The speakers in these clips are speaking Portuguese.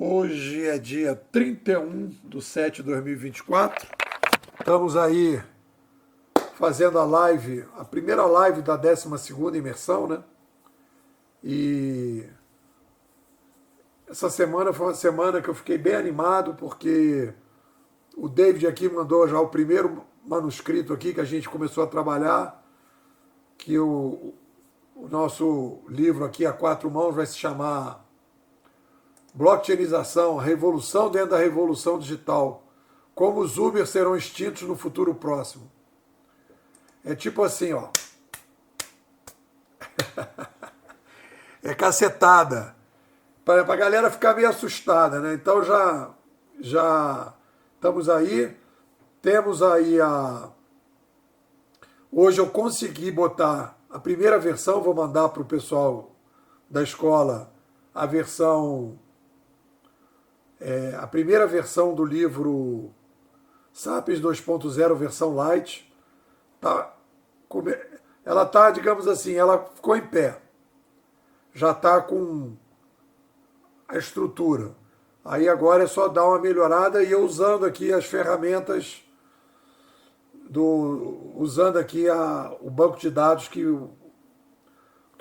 Hoje é dia 31/7/2024. Estamos aí fazendo a primeira live da 12ª imersão, né? E essa semana foi uma semana que eu fiquei bem animado, porque o David aqui mandou já o primeiro manuscrito aqui que a gente começou a trabalhar, que o nosso livro aqui a quatro mãos vai se chamar Blockchainização, a revolução dentro da revolução digital. Como os Uber serão extintos no futuro próximo. É tipo assim, ó. É cacetada. Para a galera ficar meio assustada, né? Então já estamos aí. Temos aí Hoje eu consegui botar a primeira versão, vou mandar para o pessoal da escola a versão... a primeira versão do livro Sapiens 2.0, versão light. Ela está, digamos assim, ela ficou em pé. Já está com a estrutura. Aí agora é só dar uma melhorada e eu usando aqui as ferramentas, usando aqui o banco de dados que o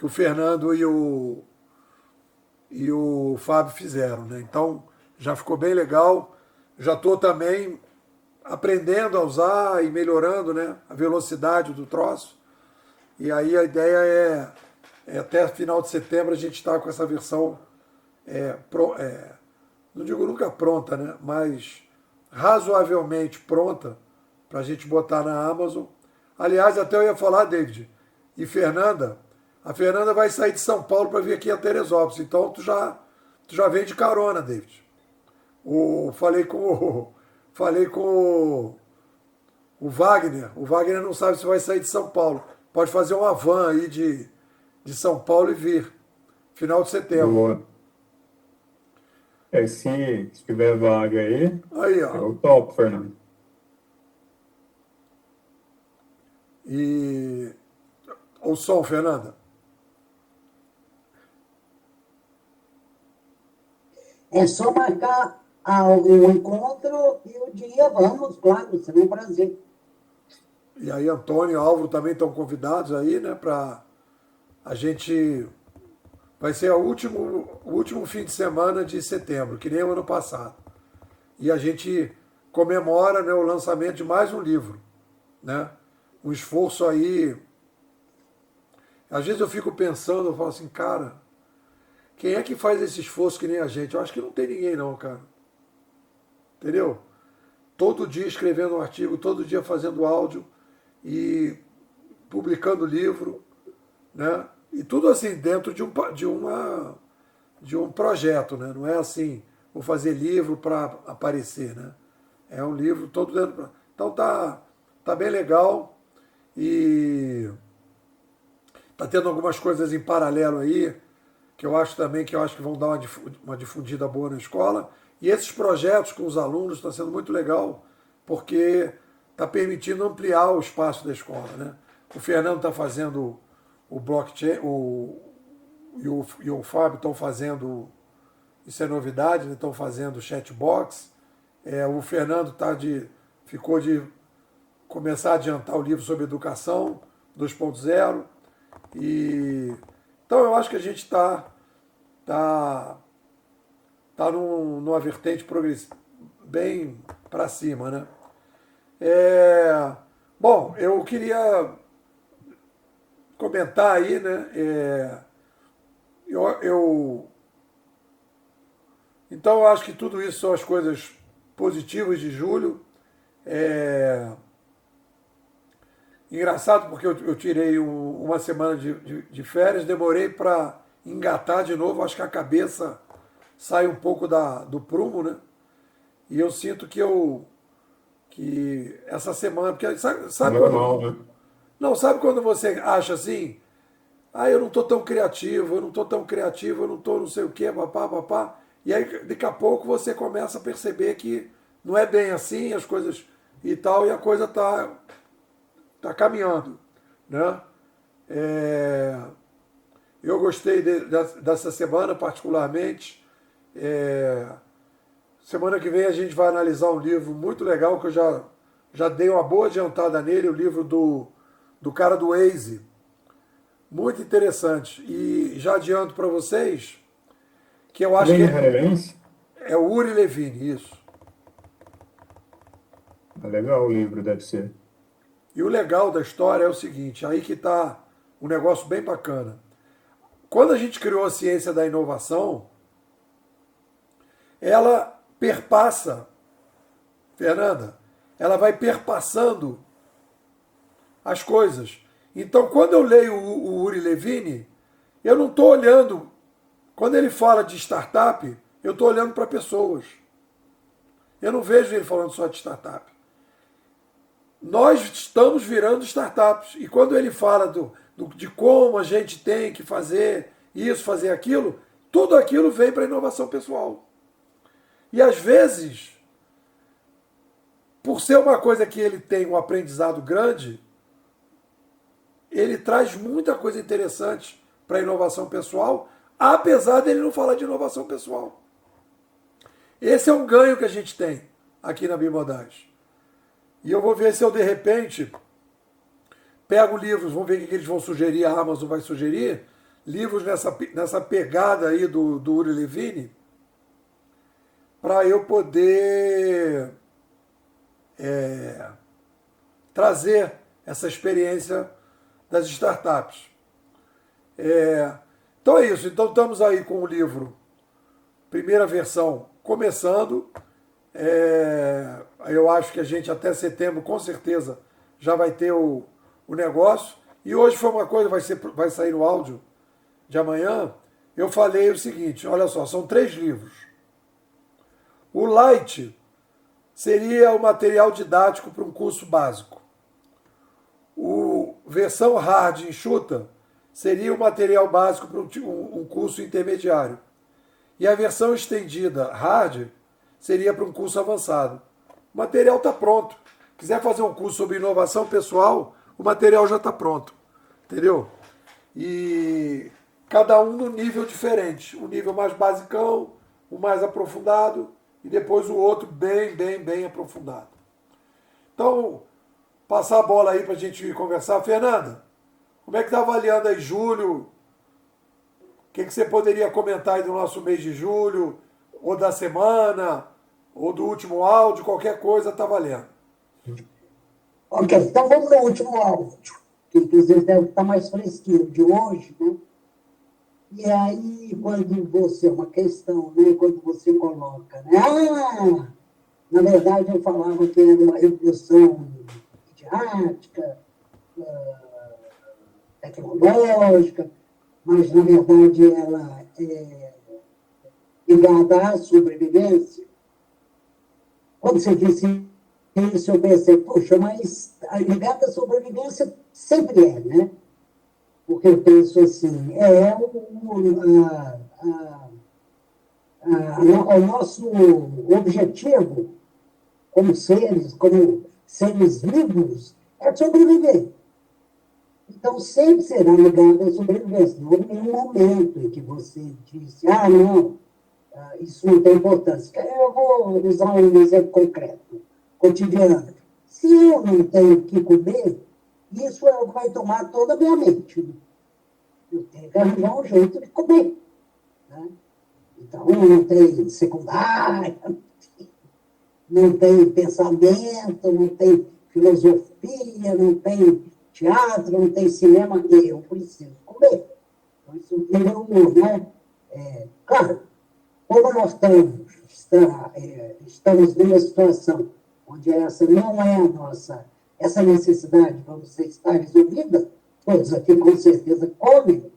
Fernando e o Fábio fizeram, né? Então já ficou bem legal. Já estou também aprendendo a usar e melhorando, né, a velocidade do troço. E aí a ideia é até final de setembro a gente estar com essa versão, não digo nunca pronta, né, mas razoavelmente pronta para a gente botar na Amazon. Aliás, até eu ia falar, David, e a Fernanda vai sair de São Paulo para vir aqui a Teresópolis, então tu já vem de carona, David. Falei com o Wagner. O Wagner não sabe se vai sair de São Paulo. Pode fazer uma van aí de São Paulo e vir. Final de setembro. Boa. Se tiver vaga aí, Aí, ó. eu topo, Fernando. E o som, Fernanda. É só marcar o encontro e o dia, vamos, claro, será um prazer. E aí, Antônio e Álvaro também estão convidados aí, né, para a gente... Vai ser o último fim de semana de setembro, que nem o ano passado. E a gente comemora, né, o lançamento de mais um livro, né? Um esforço aí... Às vezes eu fico pensando, eu falo assim, cara, quem é que faz esse esforço que nem a gente? Eu acho que não tem ninguém não, cara. Entendeu? Todo dia escrevendo um artigo, todo dia fazendo áudio e publicando livro, né? E tudo assim dentro de um projeto, né? Não é assim, vou fazer livro para aparecer, né? É um livro todo dentro. Então tá bem legal e tá tendo algumas coisas em paralelo aí que eu acho que vão dar uma difundida boa na escola. E esses projetos com os alunos está sendo muito legal, porque está permitindo ampliar o espaço da escola, né? O Fernando está fazendo o blockchain, e o Fábio estão fazendo, isso é novidade, né? Estão fazendo o chatbox. O Fernando ficou de começar a adiantar o livro sobre educação 2.0. Então eu acho que a gente está numa vertente bem para cima, né? Bom, eu queria comentar aí, né? Então eu acho que tudo isso são as coisas positivas de julho. Engraçado porque eu tirei uma semana de férias, demorei para engatar de novo, acho que a cabeça sai um pouco do prumo, né? E eu sinto que essa semana, porque sabe Normal, quando, né? não, sabe quando você acha assim, eu não estou tão criativo, eu não estou tão criativo, eu não estou não sei o que, papá, e aí daqui a pouco você começa a perceber que não é bem assim as coisas e tal, e a coisa tá caminhando, né? Eu gostei dessa semana particularmente. semana que vem a gente vai analisar um livro muito legal que eu já dei uma boa adiantada nele, o livro do cara do Waze. Muito interessante. E já adianto para vocês que eu acho que é o Uri Levine, isso. É legal o livro, deve ser. E o legal da história é o seguinte, aí que está um negócio bem bacana. Quando a gente criou a ciência da inovação, ela perpassa, Fernanda, ela vai perpassando as coisas. Então, quando eu leio o Uri Levine, eu não estou olhando, quando ele fala de startup, eu estou olhando para pessoas. Eu não vejo ele falando só de startup. Nós estamos virando startups. E quando ele fala de como a gente tem que fazer isso, fazer aquilo, tudo aquilo vem para a inovação pessoal. E às vezes, por ser uma coisa que ele tem um aprendizado grande, ele traz muita coisa interessante para a inovação pessoal, apesar dele não falar de inovação pessoal. Esse é um ganho que a gente tem aqui na Bimodais. E eu vou ver se eu, de repente, pego livros, vamos ver o que eles vão sugerir, a Amazon vai sugerir, livros nessa pegada aí do Uri Levine, para eu poder trazer essa experiência das startups. Então é isso. Então estamos aí com o livro, primeira versão, começando. Eu acho que a gente até setembro, com certeza, já vai ter o negócio. E hoje foi uma coisa, vai sair no áudio de amanhã. Eu falei o seguinte, olha só, são 3 livros. O Light seria o material didático para um curso básico. O versão hard enxuta seria o material básico para um curso intermediário. E a versão estendida hard seria para um curso avançado. O material está pronto. Quiser fazer um curso sobre inovação pessoal, o material já está pronto. Entendeu? E cada um num nível diferente. Um nível mais basicão, o mais aprofundado, e depois o outro bem aprofundado. Então, passar a bola aí para a gente conversar. Fernanda, como é que está avaliando aí julho? O que você poderia comentar aí do nosso mês de julho, ou da semana, ou do último áudio, qualquer coisa está valendo. Ok, então vamos no último áudio, que inclusive deve estar mais fresquinho de hoje, né? E aí, quando você, uma questão, né? Quando você coloca, né? Na verdade, eu falava que era uma revolução midiática, tecnológica, mas, na verdade, ela é ligada à sobrevivência. Quando você disse isso, eu pensei, poxa, mas a ligada à sobrevivência sempre é, né? Porque eu penso assim, o nosso objetivo como seres vivos, é sobreviver. Então, sempre será ligado à sobrevivência. Não houve nenhum momento em que você disse, não, isso não tem importância. Eu vou usar um exemplo concreto, cotidiano. Se eu não tenho o que comer, isso é o que vai tomar toda a minha mente. Eu tenho que arranjar um jeito de comer. Né? Então, não tem secundária, não tem pensamento, não tem filosofia, não tem teatro, não tem cinema. Eu preciso comer. Então, isso é número 1, né? Claro, como nós estamos numa situação onde essa não é a nossa, essa necessidade, vamos dizer, está resolvida, todos aqui com certeza comem,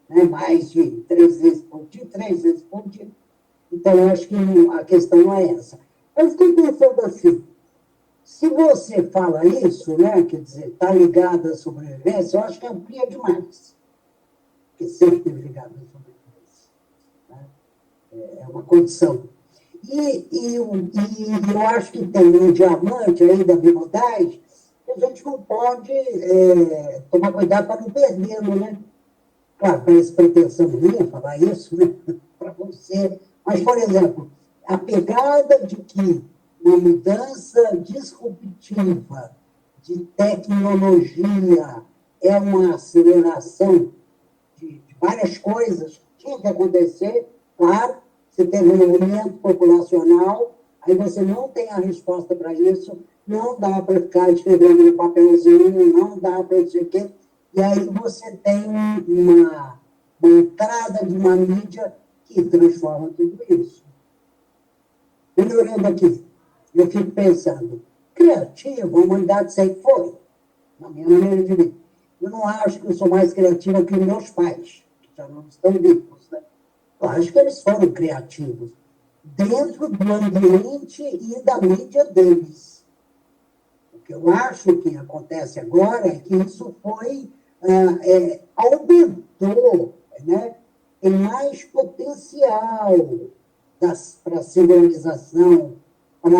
né, mais de 3 vezes por dia. Então, eu acho que a questão não é essa. Eu fiquei pensando assim, se você fala isso, né, quer dizer, está ligado à sobrevivência, eu acho que amplia demais. Porque sempre esteve ligado à sobrevivência. Né? É uma condição. E eu acho que tem um diamante aí da Bimodais que a gente não pode tomar cuidado para não perdê-lo, né? Claro, parece pretensão minha falar isso, né? Para você. Mas, por exemplo, a pegada de que uma mudança disruptiva de tecnologia é uma aceleração de várias coisas que tinha que acontecer, claro, você teve um aumento populacional, aí você não tem a resposta para isso, não dá para ficar escrevendo no papelzinho, não dá para não sei o quê, e aí você tem uma entrada de uma mídia que transforma tudo isso. Melhorando aqui, eu fico pensando, criativo, a humanidade sempre foi, na minha maneira de ver. Eu não acho que eu sou mais criativo que meus pais, que já não estão vivos, né? Eu acho que eles foram criativos dentro do ambiente e da mídia deles. O que eu acho que acontece agora é que isso foi, aumentou, né? Tem mais potencial para a civilização, para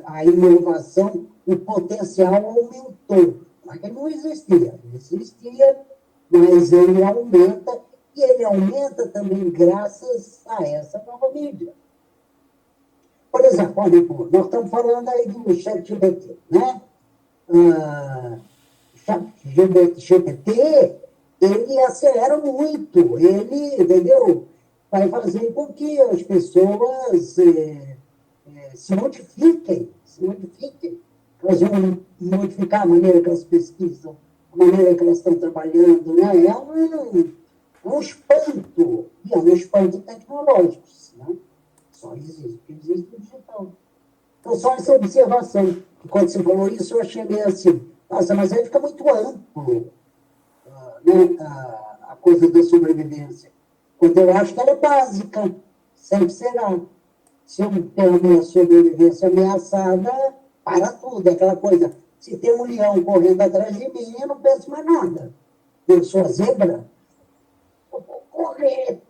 a inovação, o potencial aumentou. Mas ele não existia. Existia, mas ele aumenta, e ele aumenta também graças a essa nova mídia. Por exemplo, nós estamos falando aí do ChatGPT, né? ChatGPT, ele acelera muito, ele, entendeu? Vai fazer com que as pessoas se modifiquem, elas vão modificar a maneira que elas pesquisam, a maneira que elas estão trabalhando, né? É um espanto, e é um espanto tecnológico, né? Só existe o digital. Então, só essa observação, que quando você falou isso, eu achei meio assim, nossa, mas aí fica muito amplo, né, a coisa da sobrevivência. Quando eu acho que ela é básica, sempre será. Se eu tenho a minha sobrevivência ameaçada, para tudo, aquela coisa. Se tem um leão correndo atrás de mim, eu não penso mais nada. Eu sou a zebra, eu vou correr,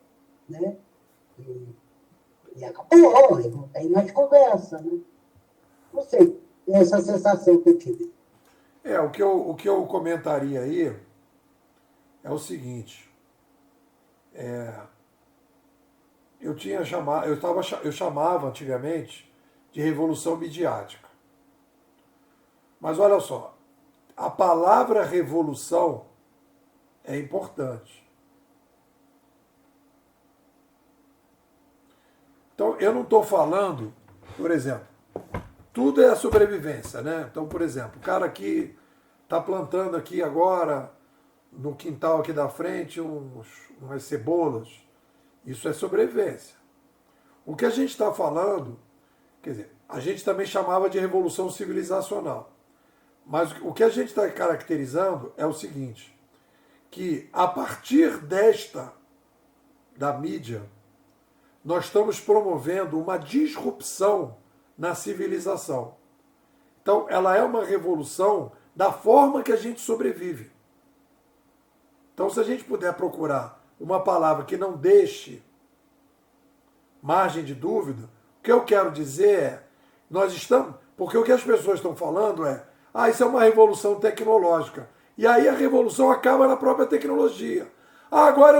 né? E acabou, e não tem mais conversa, né? Não sei, é essa sensação que eu tive. O que eu comentaria aí é o seguinte. Eu chamava antigamente de revolução midiática. Mas olha só, a palavra revolução é importante. Então, eu não estou falando, por exemplo, tudo é a sobrevivência, né? Então, por exemplo, o cara aqui está plantando aqui agora, no quintal aqui da frente, umas cebolas. Isso é sobrevivência. O que a gente está falando, quer dizer, a gente também chamava de revolução civilizacional. Mas o que a gente está caracterizando é o seguinte, que a partir da mídia, nós estamos promovendo uma disrupção na civilização. Então, ela é uma revolução da forma que a gente sobrevive. Então, se a gente puder procurar uma palavra que não deixe margem de dúvida, o que eu quero dizer é, nós estamos, porque o que as pessoas estão falando é, isso é uma revolução tecnológica. E aí a revolução acaba na própria tecnologia. Agora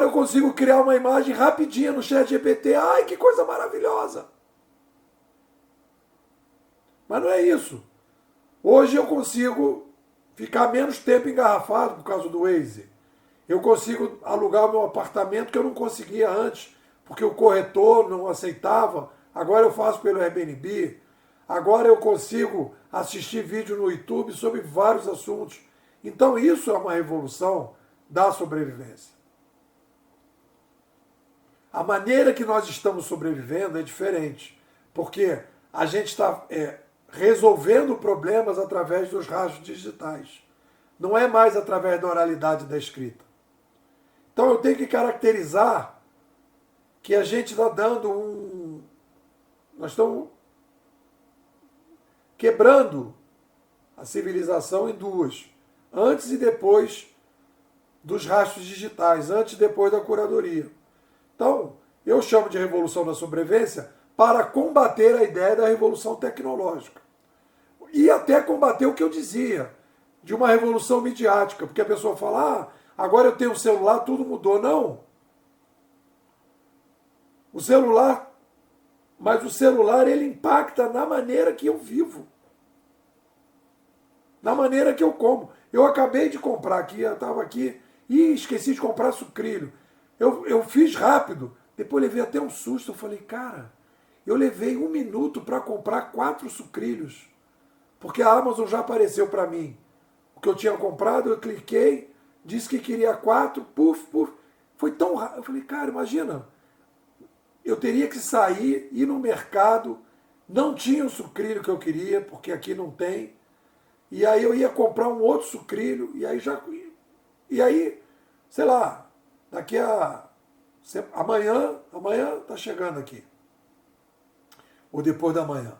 eu consigo criar uma imagem rapidinha no ChatGPT. Ai, que coisa maravilhosa. Mas não é isso. Hoje eu consigo ficar menos tempo engarrafado por causa do Waze. Eu consigo alugar o meu apartamento que eu não conseguia antes, porque o corretor não aceitava. Agora eu faço pelo Airbnb. Agora eu consigo assistir vídeo no YouTube sobre vários assuntos. Então isso é uma revolução da sobrevivência. A maneira que nós estamos sobrevivendo é diferente, porque a gente está resolvendo problemas através dos rastros digitais. Não é mais através da oralidade da escrita. Então eu tenho que caracterizar que a gente está dando nós estamos quebrando a civilização em duas. Antes e depois dos rastros digitais, antes e depois da curadoria. Então, eu chamo de revolução da sobrevivência para combater a ideia da revolução tecnológica. E até combater o que eu dizia, de uma revolução midiática, porque a pessoa fala, agora eu tenho um celular, tudo mudou. Não. O celular Mas o celular, ele impacta na maneira que eu vivo. Na maneira que eu como. Eu acabei de comprar aqui, eu estava aqui e esqueci de comprar sucrilho. Eu fiz rápido, depois levei até um susto. Eu falei, cara, eu levei 1 minuto para comprar 4 sucrilhos. Porque a Amazon já apareceu para mim. O que eu tinha comprado, eu cliquei, disse que queria 4, puf. Foi tão rápido. Eu falei, cara, imagina, eu teria que sair, ir no mercado, não tinha o sucrilho que eu queria, porque aqui não tem. E aí eu ia comprar um outro sucrilho, e aí, sei lá, daqui a amanhã tá chegando aqui. Ou depois da manhã.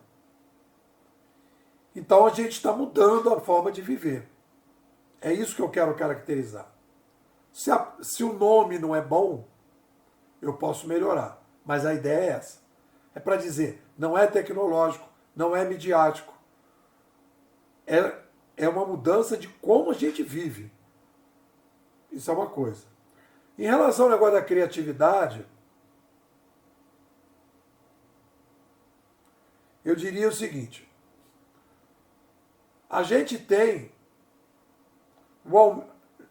Então a gente está mudando a forma de viver. É isso que eu quero caracterizar. Se o nome não é bom, eu posso melhorar. Mas a ideia é essa. É para dizer, não é tecnológico, não é midiático. É uma mudança de como a gente vive. Isso é uma coisa. Em relação ao negócio da criatividade, eu diria o seguinte. A gente tem,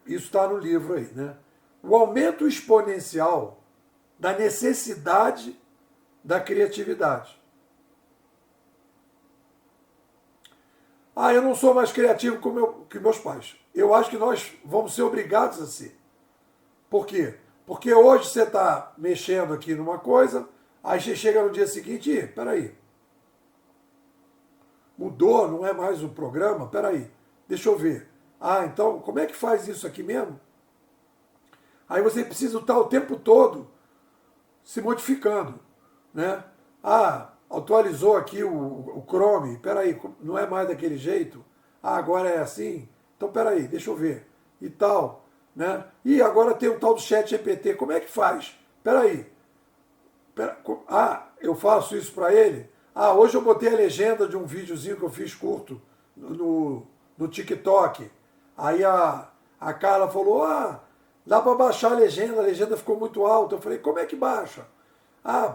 isso está no livro aí, né? O aumento exponencial da necessidade da criatividade. Eu não sou mais criativo que meus pais. Eu acho que nós vamos ser obrigados a ser. Por quê? Porque hoje você está mexendo aqui numa coisa, aí você chega no dia seguinte e, peraí, mudou, não é mais o programa? Peraí, deixa eu ver. Então, como é que faz isso aqui mesmo? Aí você precisa estar o tempo todo se modificando, né? Atualizou aqui o Chrome, peraí, não é mais daquele jeito? Agora é assim? Então, peraí, deixa eu ver. E tal, né? E agora tem o tal do ChatGPT, como é que faz? Peraí. Eu faço isso para ele? Hoje eu botei a legenda de um videozinho que eu fiz curto no TikTok. Aí a Carla falou, dá para baixar a legenda ficou muito alta. Eu falei, como é que baixa?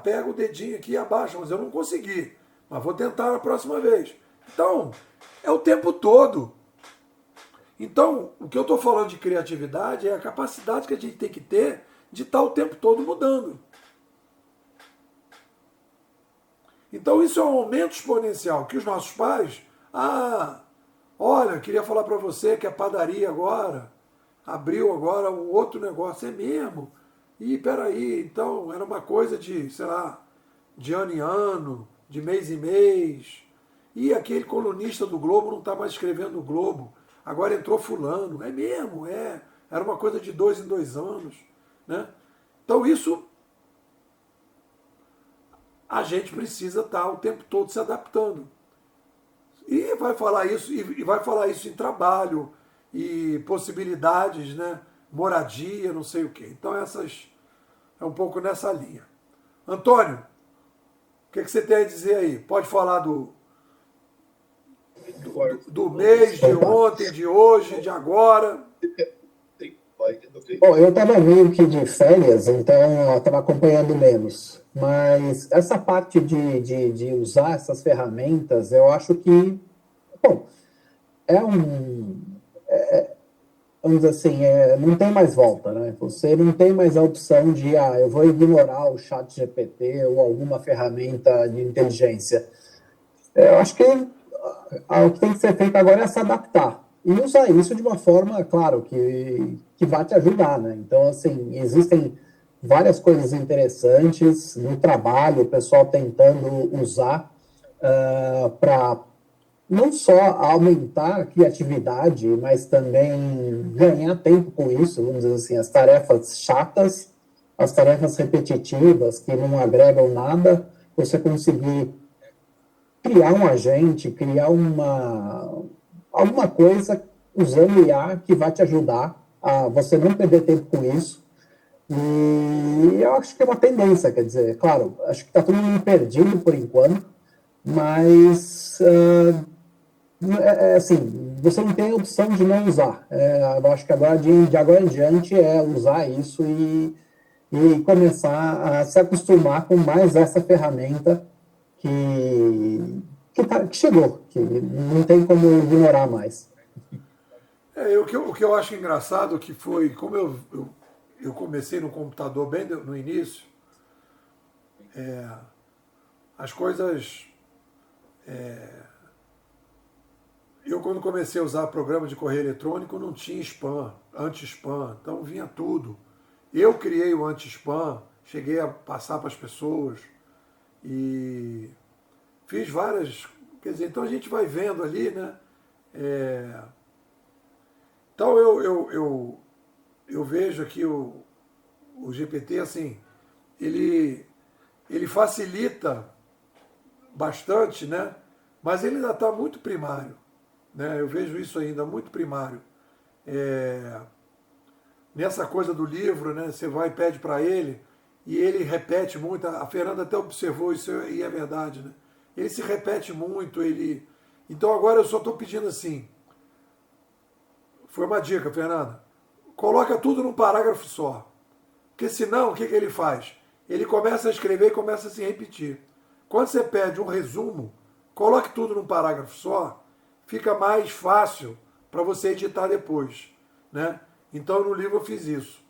Pega o dedinho aqui e abaixa, mas eu não consegui. Mas vou tentar na próxima vez. Então, é o tempo todo. Então, o que eu estou falando de criatividade é a capacidade que a gente tem que ter de estar o tempo todo mudando. Então, isso é um aumento exponencial que os nossos pais... olha, queria falar para você que a padaria agora abriu agora um outro negócio. É mesmo? Peraí, então era uma coisa de, sei lá, de ano em ano, de mês em mês. E aquele colunista do Globo não está mais escrevendo no Globo. Agora entrou fulano. É mesmo, é. Era uma coisa de 2 em 2 anos. Né? Então isso, a gente precisa estar o tempo todo se adaptando. E vai falar isso em trabalho, e possibilidades, né? Moradia, não sei o quê. Então é um pouco nessa linha. Antônio, o que você tem a dizer aí? Pode falar do mês, de ontem, de hoje, de agora. Bom, eu estava meio que de férias, então eu estava acompanhando menos. Mas essa parte de usar essas ferramentas, eu acho que, bom, vamos dizer assim, não tem mais volta, né? Você não tem mais a opção de, eu vou ignorar o chat GPT ou alguma ferramenta de inteligência. Eu acho que o que tem que ser feito agora é se adaptar. E usar isso de uma forma, claro, que vai te ajudar, né? Então, assim, existem várias coisas interessantes no trabalho, o pessoal tentando usar para não só aumentar a criatividade, mas também ganhar tempo com isso, vamos dizer assim, as tarefas chatas, as tarefas repetitivas, que não agregam nada, você conseguir criar um agente, criar alguma coisa usando o IA que vai te ajudar a você não perder tempo com isso. E eu acho que é uma tendência, quer dizer, claro, acho que está todo mundo perdido por enquanto, mas assim, você não tem a opção de não usar. Eu acho que agora, de agora em diante, é usar isso e começar a se acostumar com mais essa ferramenta que chegou, que não tem como ignorar mais. O que eu acho engraçado que foi, como eu comecei no computador bem no início, as coisas. Eu, quando comecei a usar programa de correio eletrônico, não tinha spam, anti-spam, então vinha tudo. Eu criei o anti-spam, cheguei a passar para as pessoas e fiz várias. Quer dizer, então a gente vai vendo ali, né? É, então eu vejo aqui o GPT, assim, ele, ele facilita bastante, né? Mas ele ainda está muito primário, né? Eu vejo isso ainda muito primário. É, nessa coisa do livro, né? Você vai e pede para ele e ele repete muito. A Fernanda até observou isso e é verdade, né? Ele se repete muito, ele. Então agora eu só estou pedindo assim. Foi uma dica, Fernanda. Coloca tudo num parágrafo só. Porque senão, o que ele faz? Ele começa a escrever e começa a se repetir. Quando você pede um resumo, coloque tudo num parágrafo só, fica mais fácil para você editar depois, né? Então no livro eu fiz isso.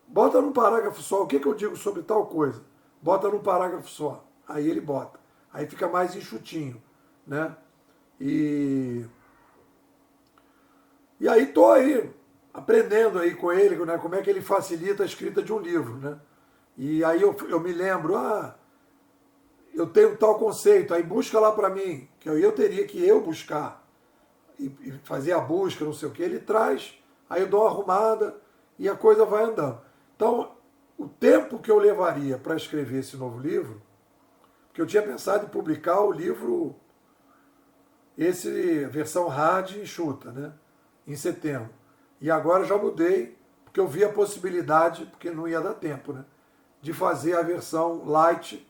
Bota num parágrafo só, o que eu digo sobre tal coisa? Bota num parágrafo só. Aí ele bota. Aí fica mais enxutinho, né? E, e aí tô aí, aprendendo aí com ele, né? Como é que ele facilita a escrita de um livro, né? E aí eu me lembro, eu tenho tal conceito, aí busca lá para mim, que eu teria que eu buscar e fazer a busca, não sei o que, ele traz, aí eu dou uma arrumada e a coisa vai andando. Então, o tempo que eu levaria para escrever esse novo livro, porque eu tinha pensado em publicar o livro, versão hard e enxuta, né, em setembro. E agora já mudei, porque eu vi a possibilidade, porque não ia dar tempo, né, de fazer a versão light.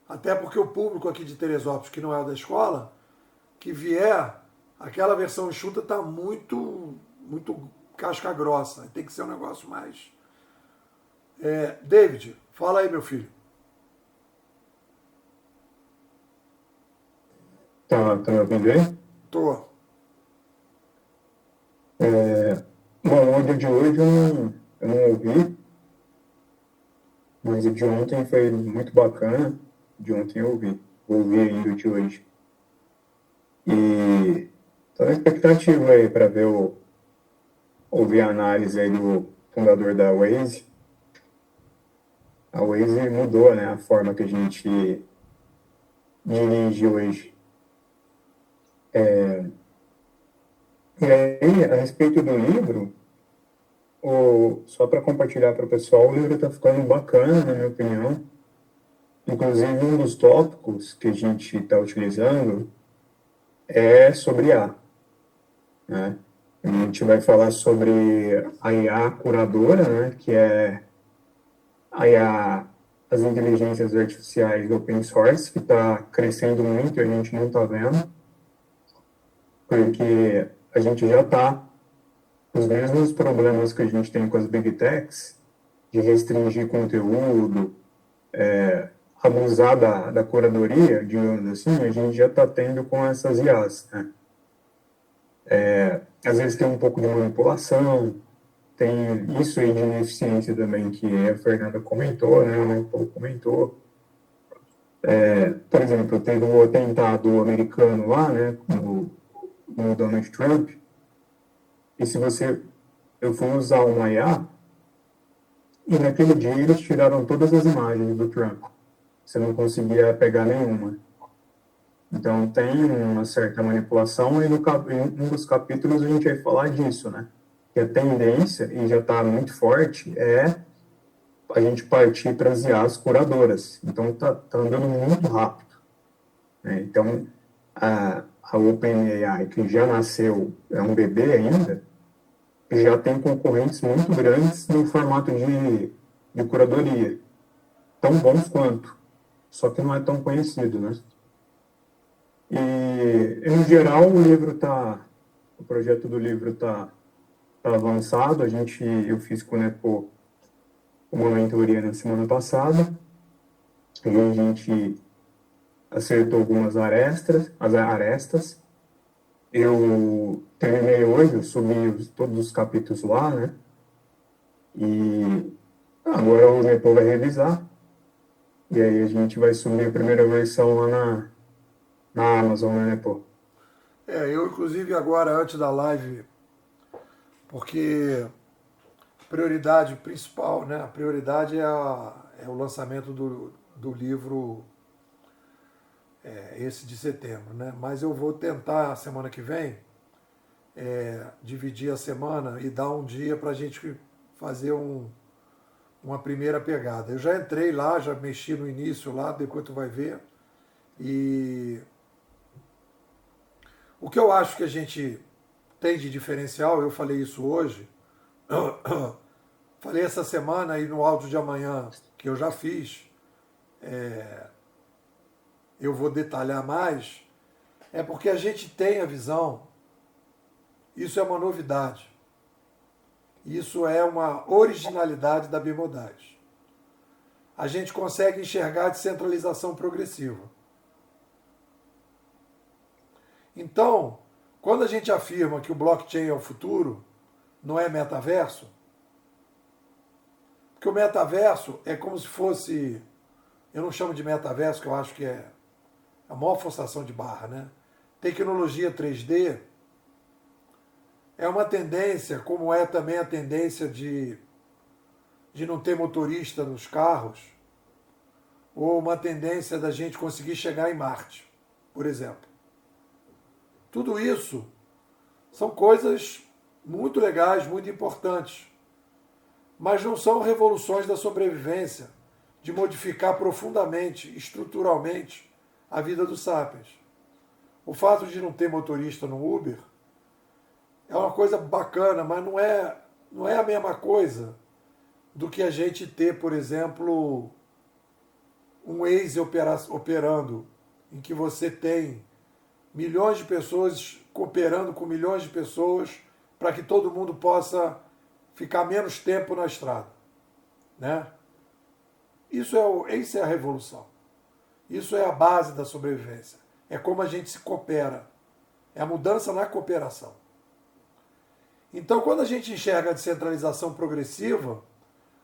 Até porque o público aqui de Teresópolis, que não é o da escola, que vier, aquela versão enxuta está muito casca grossa. Tem que ser um negócio mais. David, fala aí, meu filho. Tá me ouvindo aí? Tô. Bom, o áudio de hoje eu não ouvi, mas o de ontem foi muito bacana. De ontem eu ouvi. Vou ouvir ainda o de hoje. E tô na expectativa aí para ouvir a análise aí do fundador da Waze. A Waze mudou, né, a forma que a gente dirige hoje. E aí, a respeito do livro, só para compartilhar para o pessoal, o livro está ficando bacana, na minha opinião. Inclusive, um dos tópicos que a gente está utilizando é sobre IA, né? A gente vai falar sobre a IA curadora, né, que é a IA, as inteligências artificiais open source, que está crescendo muito e a gente não está vendo, porque a gente já está os mesmos problemas que a gente tem com as big techs, de restringir conteúdo, abusar da curadoria, digamos assim, a gente já está tendo com essas IAs, né? Às vezes tem um pouco de manipulação, tem isso aí de ineficiência também, que a Fernanda comentou, né? O Paulo comentou. Por exemplo, teve o atentado americano lá, né? No Donald Trump, e se eu fui usar uma IA, e naquele dia eles tiraram todas as imagens do Trump. Você não conseguia pegar nenhuma. Então tem uma certa manipulação e em um dos capítulos a gente vai falar disso, né? Que a tendência, e já está muito forte, é a gente partir para as IAs curadoras. Então tá andando muito rápido, né? Então a OpenAI, que já nasceu, é um bebê ainda, já tem concorrentes muito grandes no formato de curadoria, tão bons quanto, só que não é tão conhecido, né? E, no geral, o projeto do livro tá avançado. Eu fiz com o Nepo uma mentoria na semana passada, e a gente acertou algumas arestas. Eu terminei hoje, eu subi todos os capítulos lá, né? E agora o Nepo vai revisar. E aí a gente vai subir a primeira versão lá na Amazon, né, Nepo? Eu inclusive agora, antes da live, porque a prioridade principal, né? A prioridade é o lançamento do livro esse de setembro, né? Mas eu vou tentar, semana que vem, dividir a semana e dar um dia para a gente fazer uma primeira pegada. Eu já entrei lá, já mexi no início lá, depois tu vai ver. E o que eu acho que a gente tem de diferencial, eu falei isso hoje, falei essa semana e no áudio de amanhã, que eu já fiz, eu vou detalhar mais, é porque a gente tem a visão, isso é uma novidade, isso é uma originalidade da bimodade. A gente consegue enxergar a descentralização progressiva. Então, quando a gente afirma que o blockchain é o futuro, não é metaverso, porque o metaverso é como se fosse, eu não chamo de metaverso, que eu acho que é a maior forçação de barra, né? Tecnologia 3D é uma tendência, como é também a tendência de não ter motorista nos carros, ou uma tendência da gente conseguir chegar em Marte, por exemplo. Tudo isso são coisas muito legais, muito importantes, mas não são revoluções da sobrevivência, de modificar profundamente, estruturalmente, a vida dos sapiens. O fato de não ter motorista no Uber é uma coisa bacana, mas não é a mesma coisa do que a gente ter, por exemplo, um Waze operando, em que você tem milhões de pessoas cooperando com milhões de pessoas para que todo mundo possa ficar menos tempo na estrada, né? Isso é a revolução. Isso é a base da sobrevivência. É como a gente se coopera. É a mudança na cooperação. Então, quando a gente enxerga a descentralização progressiva,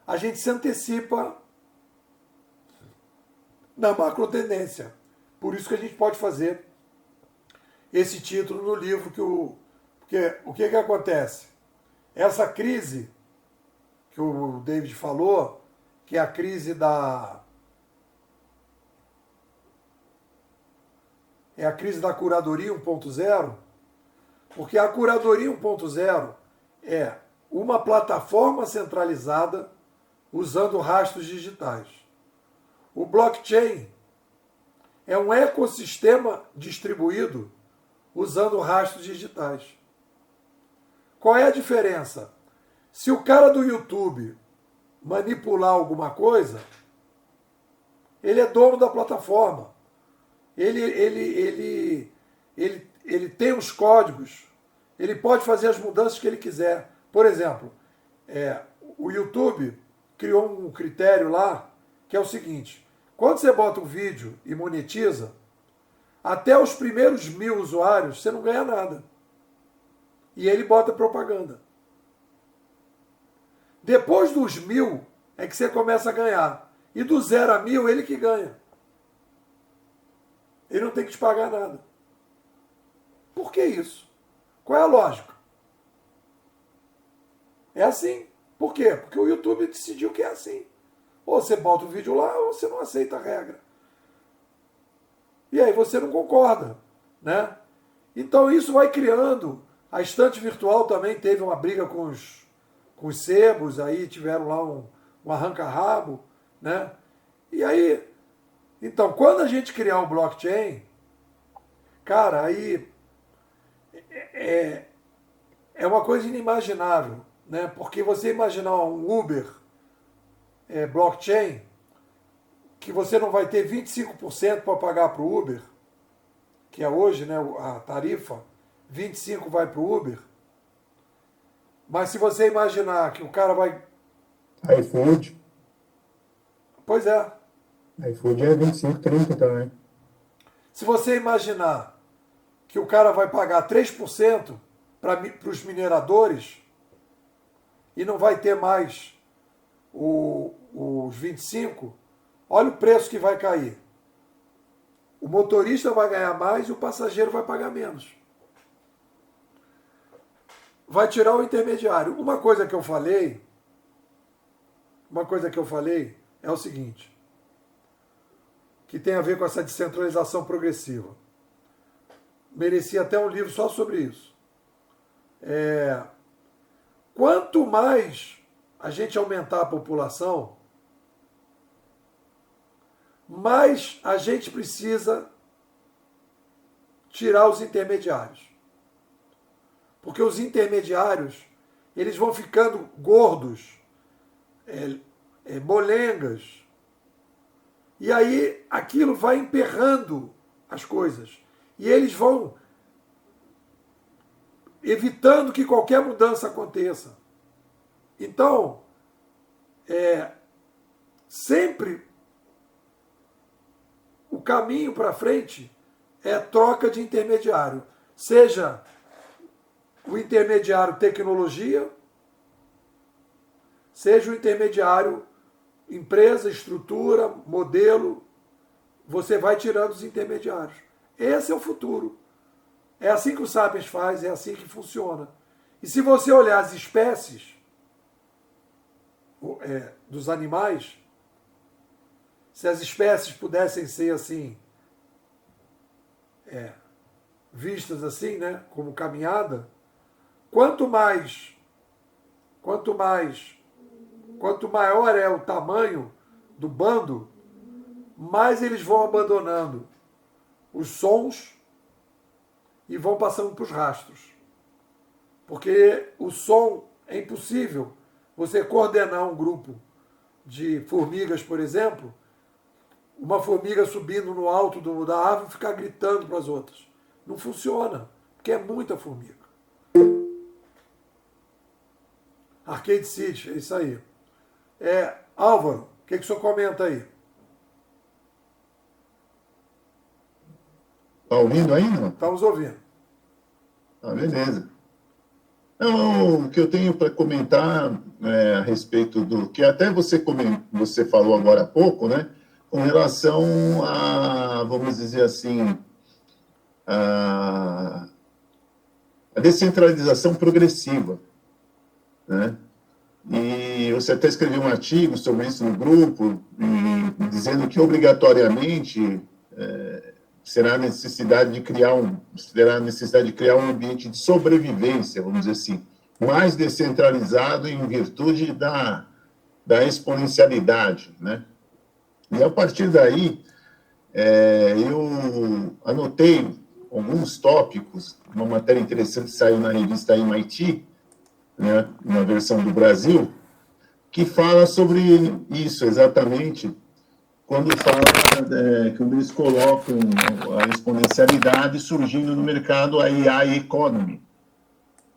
a gente se antecipa na macro tendência. Por isso que a gente pode fazer esse título no livro, porque o que acontece? Essa crise que o David falou, que é a crise da curadoria 1.0, porque a curadoria 1.0 é uma plataforma centralizada usando rastros digitais. O blockchain é um ecossistema distribuído usando rastros digitais. Qual é a diferença? Se o cara do YouTube manipular alguma coisa, ele é dono da plataforma. Ele tem os códigos, ele pode fazer as mudanças que ele quiser. Por exemplo, o YouTube criou um critério lá que é o seguinte: quando você bota um vídeo e monetiza, até os primeiros 1000 usuários você não ganha nada. E ele bota propaganda. Depois dos 1000 é que você começa a ganhar. E do 0 a 1000 ele que ganha. Ele não tem que te pagar nada. Por que isso? Qual é a lógica? É assim. Por quê? Porque o YouTube decidiu que é assim. Ou você bota o vídeo lá ou você não aceita a regra. E aí você não concorda, né? Então isso vai criando. A estante virtual também teve uma briga com os sebos, aí tiveram lá um arranca-rabo, né? E aí, então, quando a gente criar o blockchain, cara, aí é uma coisa inimaginável, né? Porque você imaginar um Uber blockchain, que você não vai ter 25% para pagar para o Uber, que é hoje, né, a tarifa, 25% vai para o Uber. Mas se você imaginar que o cara vai... iFood. Pois é. iFood é 25, 30 também. Se você imaginar que o cara vai pagar 3% para os mineradores e não vai ter mais os 25%, olha o preço que vai cair. O motorista vai ganhar mais e o passageiro vai pagar menos. Vai tirar o intermediário. Uma coisa que eu falei é o seguinte, que tem a ver com essa descentralização progressiva. Merecia até um livro só sobre isso. Quanto mais a gente aumentar a população, mais a gente precisa tirar os intermediários. Porque os intermediários, eles vão ficando gordos, molengas, e aí aquilo vai emperrando as coisas. E eles vão evitando que qualquer mudança aconteça. Então, sempre o caminho para frente é troca de intermediário. Seja o intermediário tecnologia, seja o intermediário empresa, estrutura, modelo, você vai tirando os intermediários. Esse é o futuro. É assim que o Sapiens faz, é assim que funciona. E se você olhar as espécies dos animais, se as espécies pudessem ser assim, vistas assim, né, como caminhada, quanto maior é o tamanho do bando, mais eles vão abandonando os sons e vão passando para os rastros. Porque o som é impossível você coordenar um grupo de formigas, por exemplo, uma formiga subindo no alto da árvore e ficar gritando para as outras. Não funciona, porque é muita formiga. Arcade City, é isso aí. Álvaro, o que o senhor comenta aí? Está ouvindo ainda? Estamos ouvindo. Beleza. Então, o que eu tenho para comentar a respeito do que até você falou agora há pouco, né? Com relação a, vamos dizer assim, a descentralização progressiva, né? E você até escreveu um artigo sobre isso no grupo, dizendo que obrigatoriamente será necessidade de criar um ambiente de sobrevivência, vamos dizer assim, mais descentralizado em virtude da exponencialidade, né? E a partir daí, eu anotei alguns tópicos, uma matéria interessante que saiu na revista MIT, né, na versão do Brasil, que fala sobre isso exatamente, quando eles colocam a exponencialidade surgindo no mercado, a AI Economy,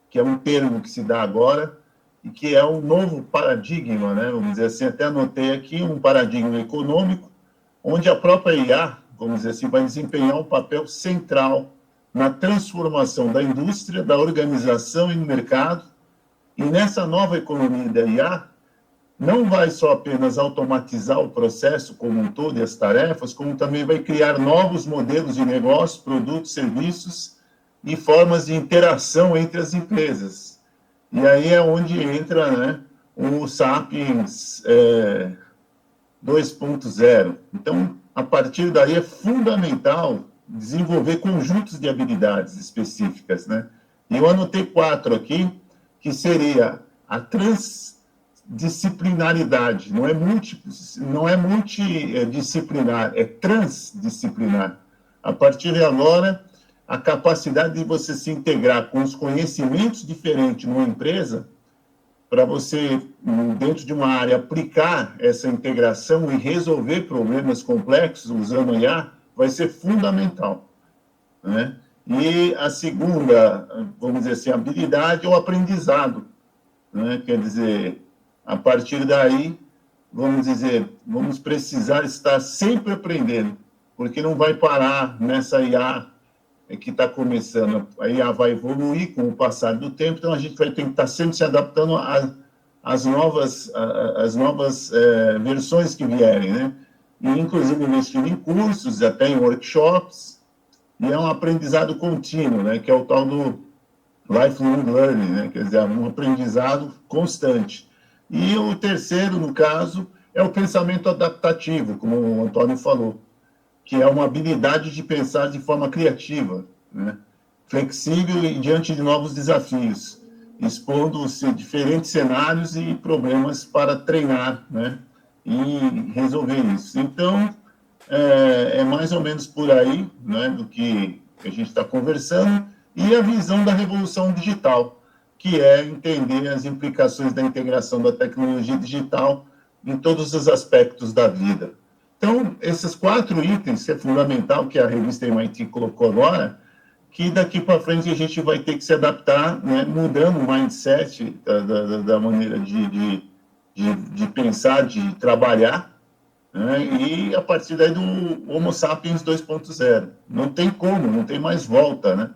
que é um termo que se dá agora e que é um novo paradigma, né? Vamos dizer assim, até anotei aqui, um paradigma econômico, onde a própria IA, vamos dizer assim, vai desempenhar um papel central na transformação da indústria, da organização e do mercado, e nessa nova economia da IA, não vai só apenas automatizar o processo como um todo e as tarefas, como também vai criar novos modelos de negócio, produtos, serviços e formas de interação entre as empresas. E aí é onde entra, né, o Sapiens 2.0. Então, a partir daí é fundamental desenvolver conjuntos de habilidades específicas, né? E eu anotei 4 aqui, que seria a transdisciplinaridade, não é multidisciplinar, é transdisciplinar. A partir de agora, a capacidade de você se integrar com os conhecimentos diferentes numa empresa, para você, dentro de uma área, aplicar essa integração e resolver problemas complexos usando IA, vai ser fundamental, né? E a segunda, vamos dizer assim, habilidade é o aprendizado, né? Quer dizer, a partir daí, vamos precisar estar sempre aprendendo, porque não vai parar nessa IA que está começando. A IA vai evoluir com o passar do tempo, então a gente vai ter que estar sempre se adaptando às novas versões que vierem, né? E, inclusive, investindo em cursos, até em workshops, e é um aprendizado contínuo, né? Que é o tal do lifelong learning, né? Quer dizer, um aprendizado constante. E o terceiro, no caso, é o pensamento adaptativo, como o Antônio falou, que é uma habilidade de pensar de forma criativa, né? Flexível e diante de novos desafios, expondo-se diferentes cenários e problemas para treinar, né? E resolver isso. Então, é mais ou menos por aí, né, do que a gente está conversando, e a visão da revolução digital, que é entender as implicações da integração da tecnologia digital em todos os aspectos da vida. Então, esses 4 itens, que é fundamental, que a revista MIT colocou agora, que daqui para frente a gente vai ter que se adaptar, né, mudando o mindset da maneira de pensar, de trabalhar, né, e a partir daí do Homo sapiens 2.0. Não tem como, não tem mais volta, né?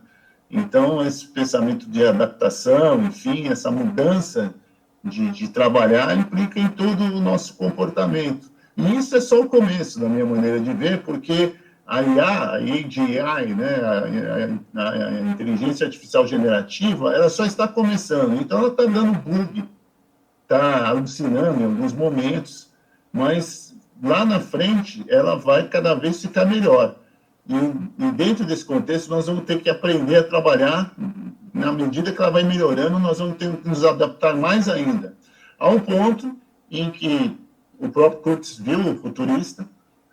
Então, esse pensamento de adaptação, enfim, essa mudança de trabalhar implica em todo o nosso comportamento. E isso é só o começo, da minha maneira de ver, porque a IA, a AGI, né, a inteligência artificial generativa, ela só está começando. Então, ela está dando bug, está alucinando em alguns momentos, mas lá na frente ela vai cada vez ficar melhor. E dentro desse contexto, nós vamos ter que aprender a trabalhar. Na medida que ela vai melhorando, nós vamos ter que nos adaptar mais ainda. A um ponto em que o próprio Kurzweil, o futurista,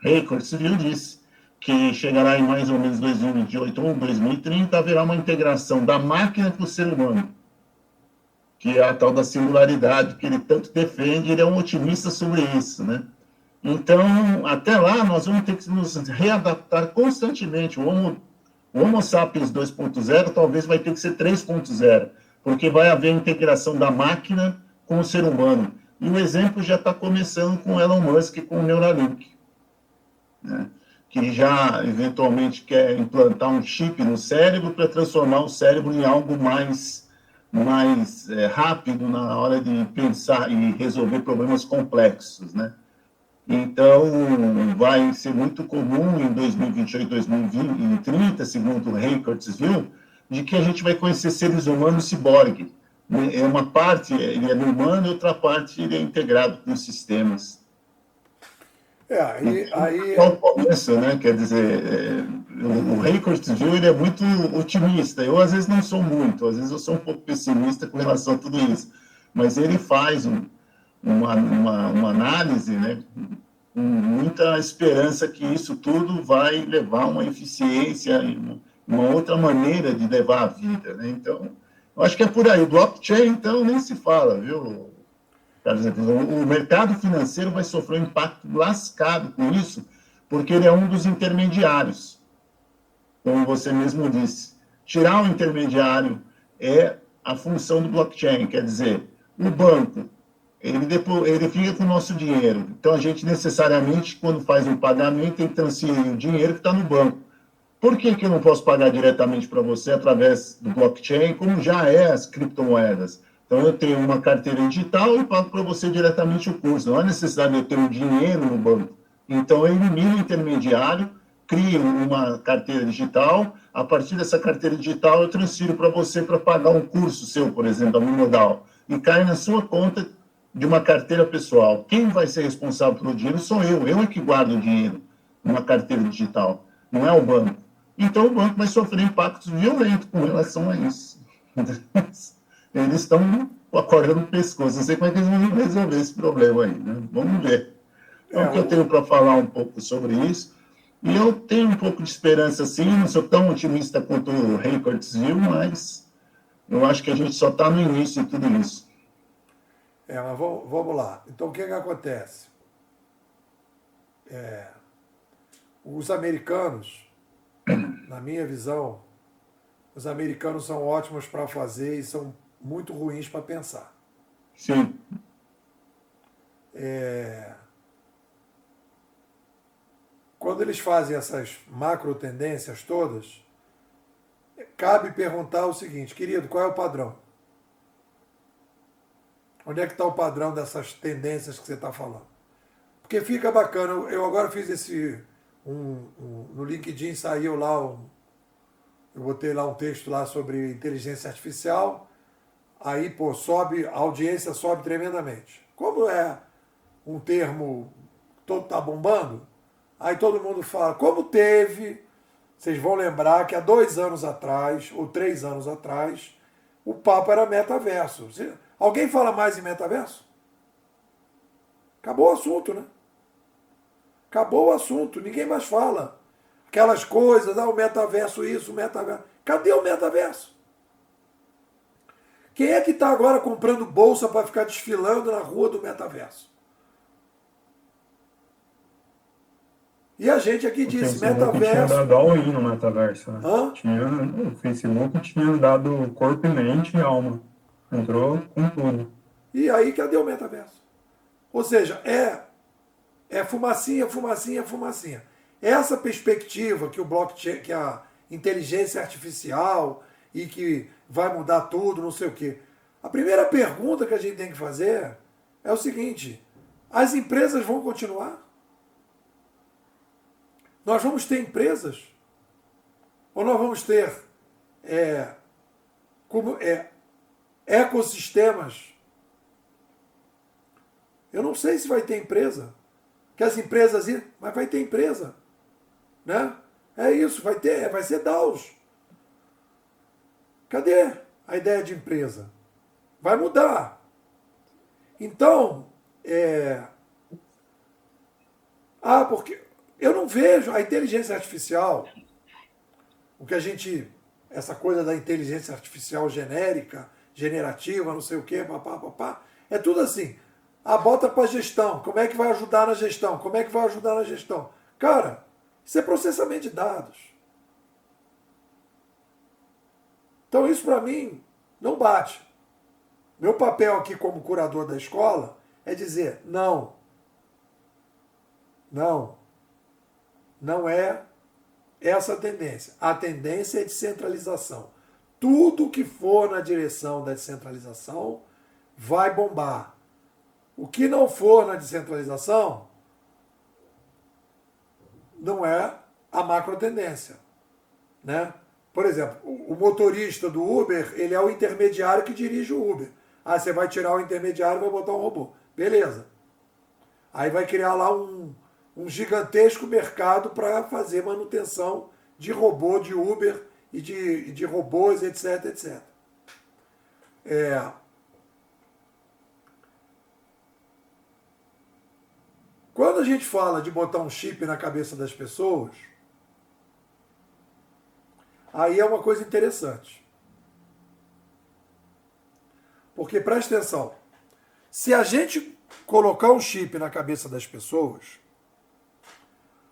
Ray Kurzweil, disse que chegará em mais ou menos 2028 ou 2030, haverá uma integração da máquina com o ser humano, que é a tal da singularidade que ele tanto defende. Ele é um otimista sobre isso, né? Então, até lá, nós vamos ter que nos readaptar constantemente. O Homo sapiens 2.0 talvez vai ter que ser 3.0, porque vai haver a integração da máquina com o ser humano. E o exemplo já está começando com Elon Musk, com o Neuralink, né? Que já, eventualmente, quer implantar um chip no cérebro para transformar o cérebro em algo mais rápido na hora de pensar e resolver problemas complexos, né? Então, vai ser muito comum em 2028, 2030, segundo o Ray Kurzweil, de que a gente vai conhecer seres humanos ciborgue. É uma parte, ele é humano, e outra parte ele é integrado com os sistemas. Aí É o começo, né? Quer dizer, o Ray Kurzweil, ele é muito otimista. Eu, às vezes, não sou muito. Às vezes, eu sou um pouco pessimista com relação a tudo isso. Mas ele faz uma análise, né, com muita esperança que isso tudo vai levar a uma eficiência, uma outra maneira de levar a vida, né? Então, eu acho que é por aí. O blockchain, então, nem se fala, viu? Quer dizer, o mercado financeiro vai sofrer um impacto lascado com isso, porque ele é um dos intermediários, como você mesmo disse. Tirar o intermediário é a função do blockchain, quer dizer, o banco, ele fica com o nosso dinheiro. Então, a gente necessariamente, quando faz um pagamento, tem que transferir o dinheiro que está no banco. Por que eu não posso pagar diretamente para você através do blockchain, como já é as criptomoedas? Então, eu tenho uma carteira digital e pago para você diretamente o curso. Não há necessidade de eu ter um dinheiro no banco. Então, eu elimino o intermediário, crio uma carteira digital. A partir dessa carteira digital, eu transfiro para você para pagar um curso seu, por exemplo, da Unimodal. E cai na sua conta de uma carteira pessoal. Quem vai ser responsável pelo dinheiro sou eu. Eu é que guardo o dinheiro numa carteira digital, não é o banco. Então, o banco vai sofrer impactos violentos com relação a isso. Eles estão com a corda no pescoço. Não sei como é que eles vão resolver esse problema aí, né? Vamos ver. Então, o que eu tenho para falar um pouco sobre isso, e eu tenho um pouco de esperança, sim, não sou tão otimista quanto o Ray Kurzweil, mas eu acho que a gente só está no início de tudo isso. mas vamos lá. Então, o que acontece? Os americanos, na minha visão, os americanos são ótimos para fazer e são muito ruins para pensar. Sim. quando eles fazem essas macro tendências todas, cabe perguntar o seguinte, querido, qual é o padrão? Onde é que está o padrão dessas tendências que você está falando? Porque fica bacana. Eu agora fiz esse... no LinkedIn saiu lá, eu botei lá um texto lá sobre inteligência artificial, aí, pô, sobe, a audiência sobe tremendamente. Como é um termo todo tá bombando, aí todo mundo fala, como teve, vocês vão lembrar que há 2 anos atrás, ou 3 anos atrás, o papo era metaverso. Alguém fala mais em metaverso? Acabou o assunto, né? Acabou o assunto, ninguém mais fala. Aquelas coisas, o metaverso isso, o metaverso. Cadê o metaverso? Quem é que está agora comprando bolsa para ficar desfilando na rua do metaverso? E a gente aqui disse, Facebook metaverso... tinha dado all-in no metaverso, né? Hã? O Facebook tinha dado corpo, mente e alma. Entrou com tudo. E aí, cadê o metaverso? Ou seja, é fumacinha, fumacinha, fumacinha. Essa perspectiva que o blockchain, que a inteligência artificial e que vai mudar tudo, não sei o quê. A primeira pergunta que a gente tem que fazer é o seguinte: as empresas vão continuar? Nós vamos ter empresas? Ou nós vamos ter ecossistemas? Eu não sei se vai ter empresa. Que as empresas... Mas vai ter empresa. Né? É isso, vai ser DAOs. Cadê a ideia de empresa? Vai mudar. Então, porque eu não vejo a inteligência artificial, essa coisa da inteligência artificial genérica, generativa, não sei o quê, papá, é tudo assim. Bota para gestão. Como é que vai ajudar na gestão? Como é que vai ajudar na gestão? Cara, isso é processamento de dados. Então isso para mim não bate. Meu papel aqui como curador da escola é dizer, não é essa a tendência. A tendência é descentralização. Tudo que for na direção da descentralização vai bombar. O que não for na descentralização não é a macro tendência, né? Por exemplo, o motorista do Uber, ele é o intermediário que dirige o Uber. Você vai tirar o intermediário e vai botar um robô. Beleza. Aí vai criar lá um gigantesco mercado para fazer manutenção de robô de Uber e de robôs, etc, etc. Quando a gente fala de botar um chip na cabeça das pessoas, aí é uma coisa interessante. Porque, presta atenção, se a gente colocar um chip na cabeça das pessoas,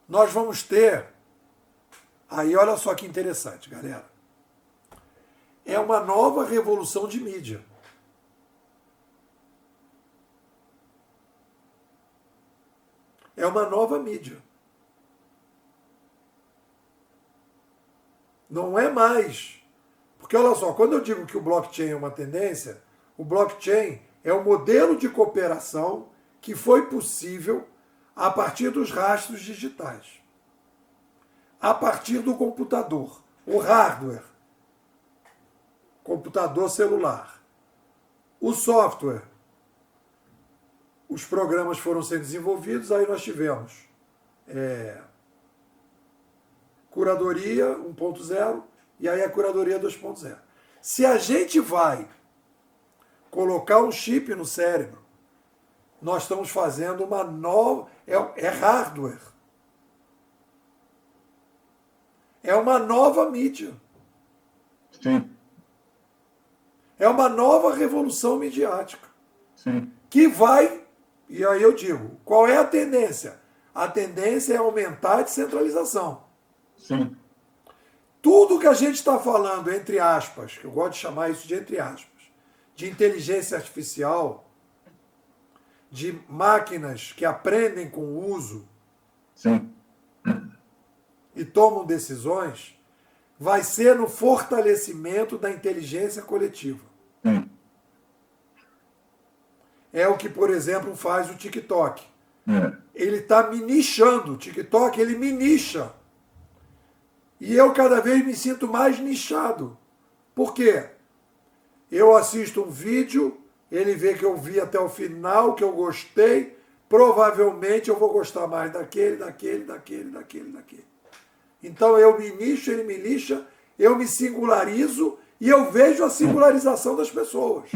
nós vamos ter... Aí olha só que interessante, galera. É uma nova revolução de mídia. É uma nova mídia. Não é mais. Porque olha só, quando eu digo que o blockchain é uma tendência, o blockchain é um modelo de cooperação que foi possível a partir dos rastros digitais. A partir do computador, o hardware, computador celular, o software. Os programas foram sendo desenvolvidos, aí nós tivemos curadoria 1.0 e aí a curadoria 2.0. Se a gente vai colocar um chip no cérebro, nós estamos fazendo uma nova... É hardware. É uma nova mídia. Sim. É uma nova revolução midiática. Sim. Que vai... E aí eu digo, qual é a tendência? A tendência é aumentar a descentralização. Sim. Tudo que a gente está falando, entre aspas, que eu gosto de chamar isso de entre aspas, de inteligência artificial, de máquinas que aprendem com o uso, Sim. e tomam decisões vai ser no fortalecimento da inteligência coletiva. É o que, por exemplo, faz o TikTok. Ele está me nichando. O TikTok, ele me nicha. E eu cada vez me sinto mais nichado. Por quê? Eu assisto um vídeo, ele vê que eu vi até o final, que eu gostei, provavelmente eu vou gostar mais daquele. Então eu me nicho, ele me nicha, eu me singularizo e eu vejo a singularização das pessoas.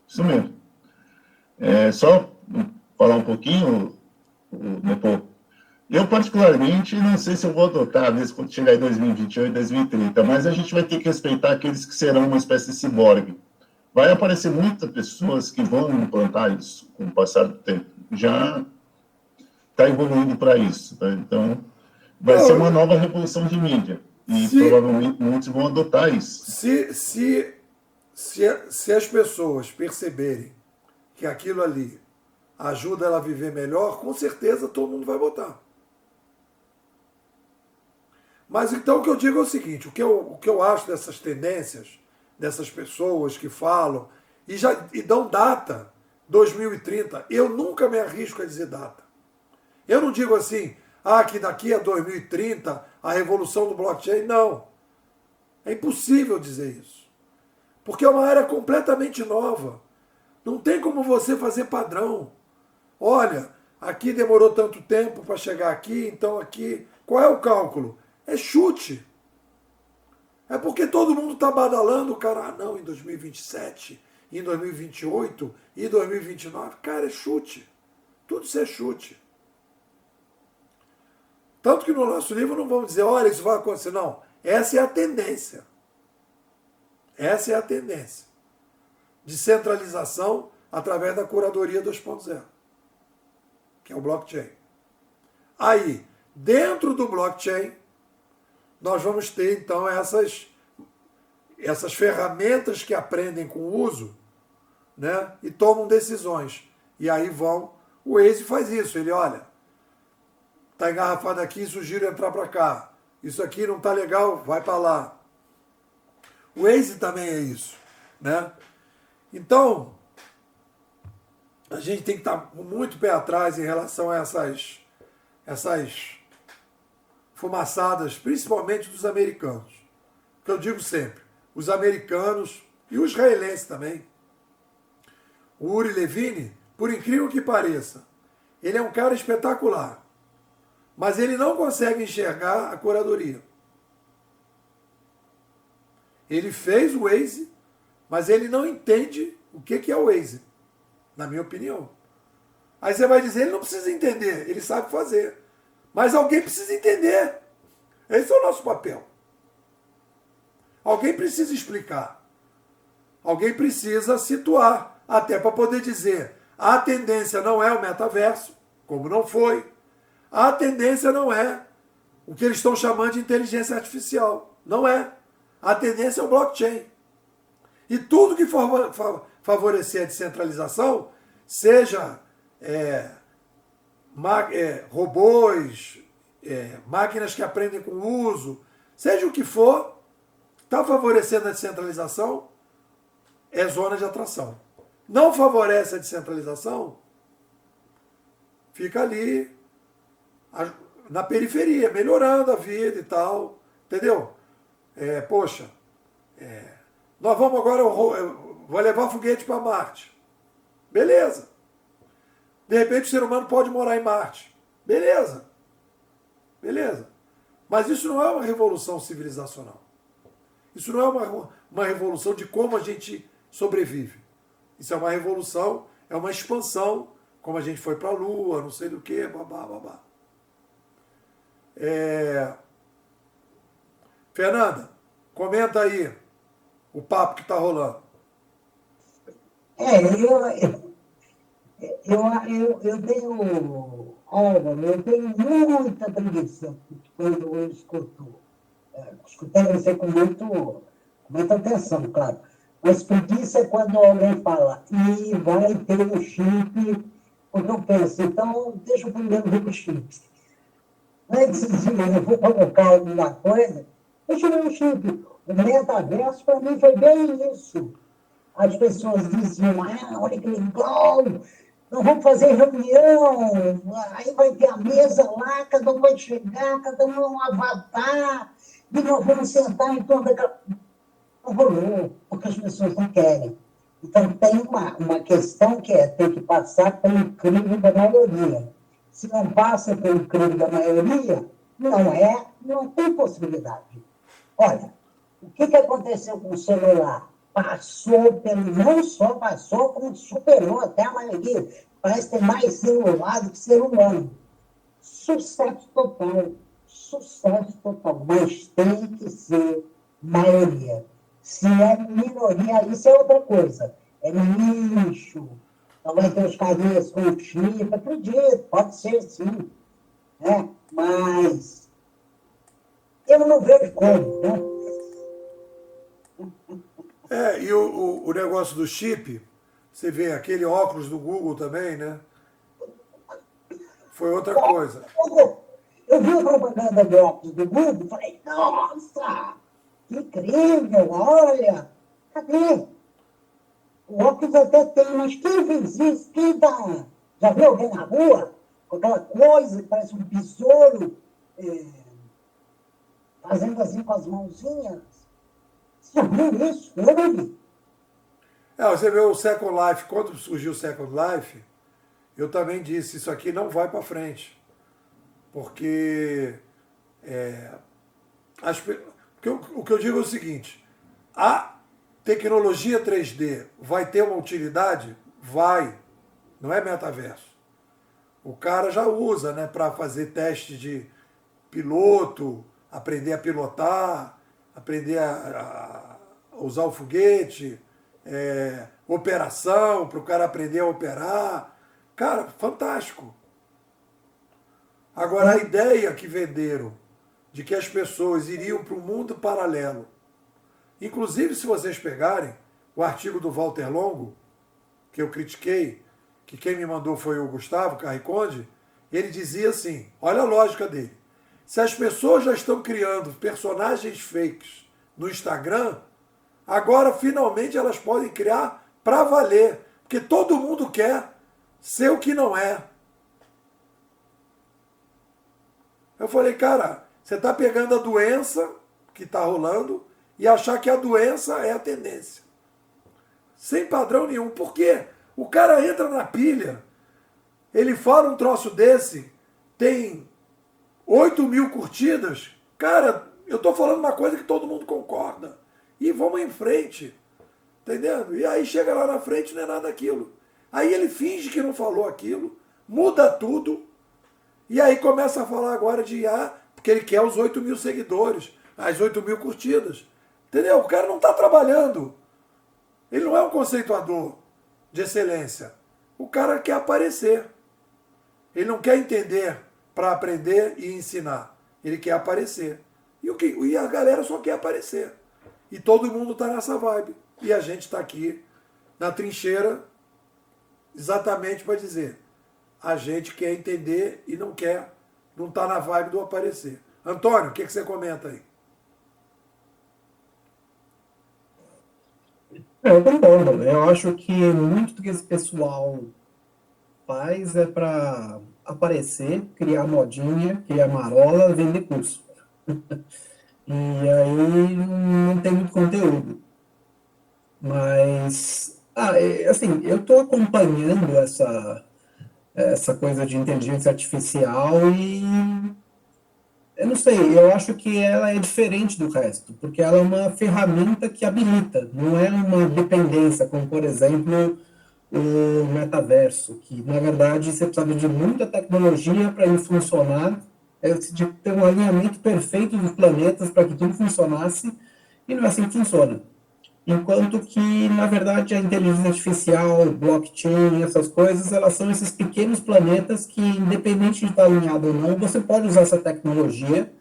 Isso mesmo. Só falar um pouquinho, Nepô. Eu, particularmente, não sei se eu vou adotar mesmo quando chegar em 2028, 2030, mas a gente vai ter que respeitar aqueles que serão uma espécie de ciborgue. Vai aparecer muitas pessoas que vão implantar isso com o passar do tempo. Já está evoluindo para isso. Tá? Então, vai ser uma nova revolução de mídia. E provavelmente muitos vão adotar isso. Se as pessoas perceberem que aquilo ali ajuda ela a viver melhor, com certeza todo mundo vai votar. Mas então o que eu digo é o seguinte, o que eu acho dessas tendências, dessas pessoas que falam e dão data, 2030, eu nunca me arrisco a dizer data. Eu não digo assim, que daqui a 2030 a revolução do blockchain, não. É impossível dizer isso. Porque é uma área completamente nova. Não tem como você fazer padrão. Olha, aqui demorou tanto tempo para chegar aqui, então aqui... Qual é o cálculo? É chute. É porque todo mundo está badalando, cara, não, em 2027, em 2028, em 2029. Cara, é chute. Tudo isso é chute. Tanto que no nosso livro não vamos dizer, olha, isso vai acontecer. Não, essa é a tendência. Essa é a tendência. Descentralização através da curadoria 2.0, que é o blockchain. Aí, dentro do blockchain, nós vamos ter, então, essas ferramentas que aprendem com o uso, né, e tomam decisões. E aí vão... O Waze faz isso. Ele, olha, está engarrafado aqui, sugiro entrar para cá. Isso aqui não está legal, vai para lá. O Waze também é isso, né? Então, a gente tem que estar muito pé atrás em relação a essas fumaçadas, principalmente dos americanos. Que eu digo sempre, os americanos e os israelenses também. O Uri Levine, por incrível que pareça, ele é um cara espetacular, mas ele não consegue enxergar a curadoria. Ele fez o Waze, mas ele não entende o que é o Waze, na minha opinião. Aí você vai dizer, ele não precisa entender, ele sabe fazer. Mas alguém precisa entender. Esse é o nosso papel. Alguém precisa explicar. Alguém precisa situar, até para poder dizer, a tendência não é o metaverso, como não foi. A tendência não é o que eles estão chamando de inteligência artificial. Não é. A tendência é o blockchain. E tudo que for favorecer a descentralização, seja robôs, máquinas que aprendem com o uso, seja o que for, está favorecendo a descentralização, é zona de atração. Não favorece a descentralização, fica ali na periferia, melhorando a vida e tal, entendeu? Nós vamos agora, vou levar foguete para Marte. Beleza. De repente o ser humano pode morar em Marte. Beleza. Beleza. Mas isso não é uma revolução civilizacional. Isso não é uma revolução de como a gente sobrevive. Isso é uma revolução, é uma expansão, como a gente foi para a Lua, não sei do que, babá, babá. Fernanda, comenta aí o papo que está rolando. Eu tenho muita preguiça quando eu escutei você com muita atenção, claro. Mas preguiça é quando alguém fala, e vai ter um chip, porque eu penso, então deixa eu primeiro ver o chip. Esses dias eu vou colocar alguma coisa, eu tirei um chip. O metaverso, para mim, foi bem isso. As pessoas diziam, olha que legal, nós vamos fazer reunião, aí vai ter a mesa lá, cada um vai chegar, cada um é um avatar, e nós vamos sentar em torno daquela... Não rolou, porque as pessoas não querem. Então, tem uma questão que tem que passar pelo crivo da maioria. Se não passa pelo crivo da maioria, não tem possibilidade. Olha, o que aconteceu com o celular? Não só passou, como superou até a maioria. Parece ter mais celular do que ser humano. Sucesso total. Mas tem que ser maioria. Se é minoria, isso é outra coisa. É nicho. Então vai ter os carinhas com chip, acredito, pode ser sim. Né? Mas eu não vejo como, né? E o negócio do chip, você vê aquele óculos do Google também, né? Foi outra coisa. Eu vi a propaganda de óculos do Google e falei, nossa, que incrível, olha, cadê? O óculos até tem, mas quem fez isso? Quem tá... Já viu alguém na rua? Com aquela coisa que parece um besouro, fazendo assim com as mãozinhas? Você já viu isso? Eu não vi. Você vê o Second Life, quando surgiu o Second Life, eu também disse, isso aqui não vai para frente. Porque o que eu digo é o seguinte, a tecnologia 3D vai ter uma utilidade? Vai. Não é metaverso. O cara já usa, né, para fazer teste de piloto, aprender a pilotar, aprender a usar o foguete, operação, para o cara aprender a operar. Cara, fantástico. Agora, a ideia que venderam de que as pessoas iriam para um mundo paralelo, inclusive se vocês pegarem o artigo do Walter Longo, que eu critiquei, que quem me mandou foi o Gustavo Carriconde, ele dizia assim, olha a lógica dele, se as pessoas já estão criando personagens fakes no Instagram, agora finalmente elas podem criar para valer, porque todo mundo quer ser o que não é. Eu falei, cara, você está pegando a doença que está rolando e achar que a doença é a tendência. Sem padrão nenhum. Por quê? O cara entra na pilha, ele fala um troço desse, tem 8.000 curtidas. Cara, eu estou falando uma coisa que todo mundo concorda. E vamos em frente. Entendendo? E aí chega lá na frente não é nada aquilo. Aí ele finge que não falou aquilo, muda tudo, e aí começa a falar agora de porque ele quer os 8.000 seguidores, as 8.000 curtidas. Entendeu? O cara não está trabalhando. Ele não é um conceituador de excelência. O cara quer aparecer. Ele não quer entender para aprender e ensinar. Ele quer aparecer. E a galera só quer aparecer. E todo mundo está nessa vibe. E a gente está aqui na trincheira exatamente para dizer, a gente quer entender e não está na vibe do aparecer. Antônio, o que você comenta aí? Eu concordo. Eu acho que muito do que esse pessoal faz é para aparecer, criar modinha, criar marola, vender curso. E aí não tem muito conteúdo. Mas, assim, eu estou acompanhando essa coisa de inteligência artificial e eu não sei, eu acho que ela é diferente do resto, porque ela é uma ferramenta que habilita, não é uma dependência, como, por exemplo, o metaverso, que, na verdade, você precisa de muita tecnologia para ele funcionar, de ter um alinhamento perfeito dos planetas para que tudo funcionasse, e não é assim que funciona. Enquanto que, na verdade, a inteligência artificial, blockchain, essas coisas, elas são esses pequenos planetas que, independente de estar alinhado ou não, você pode usar essa tecnologia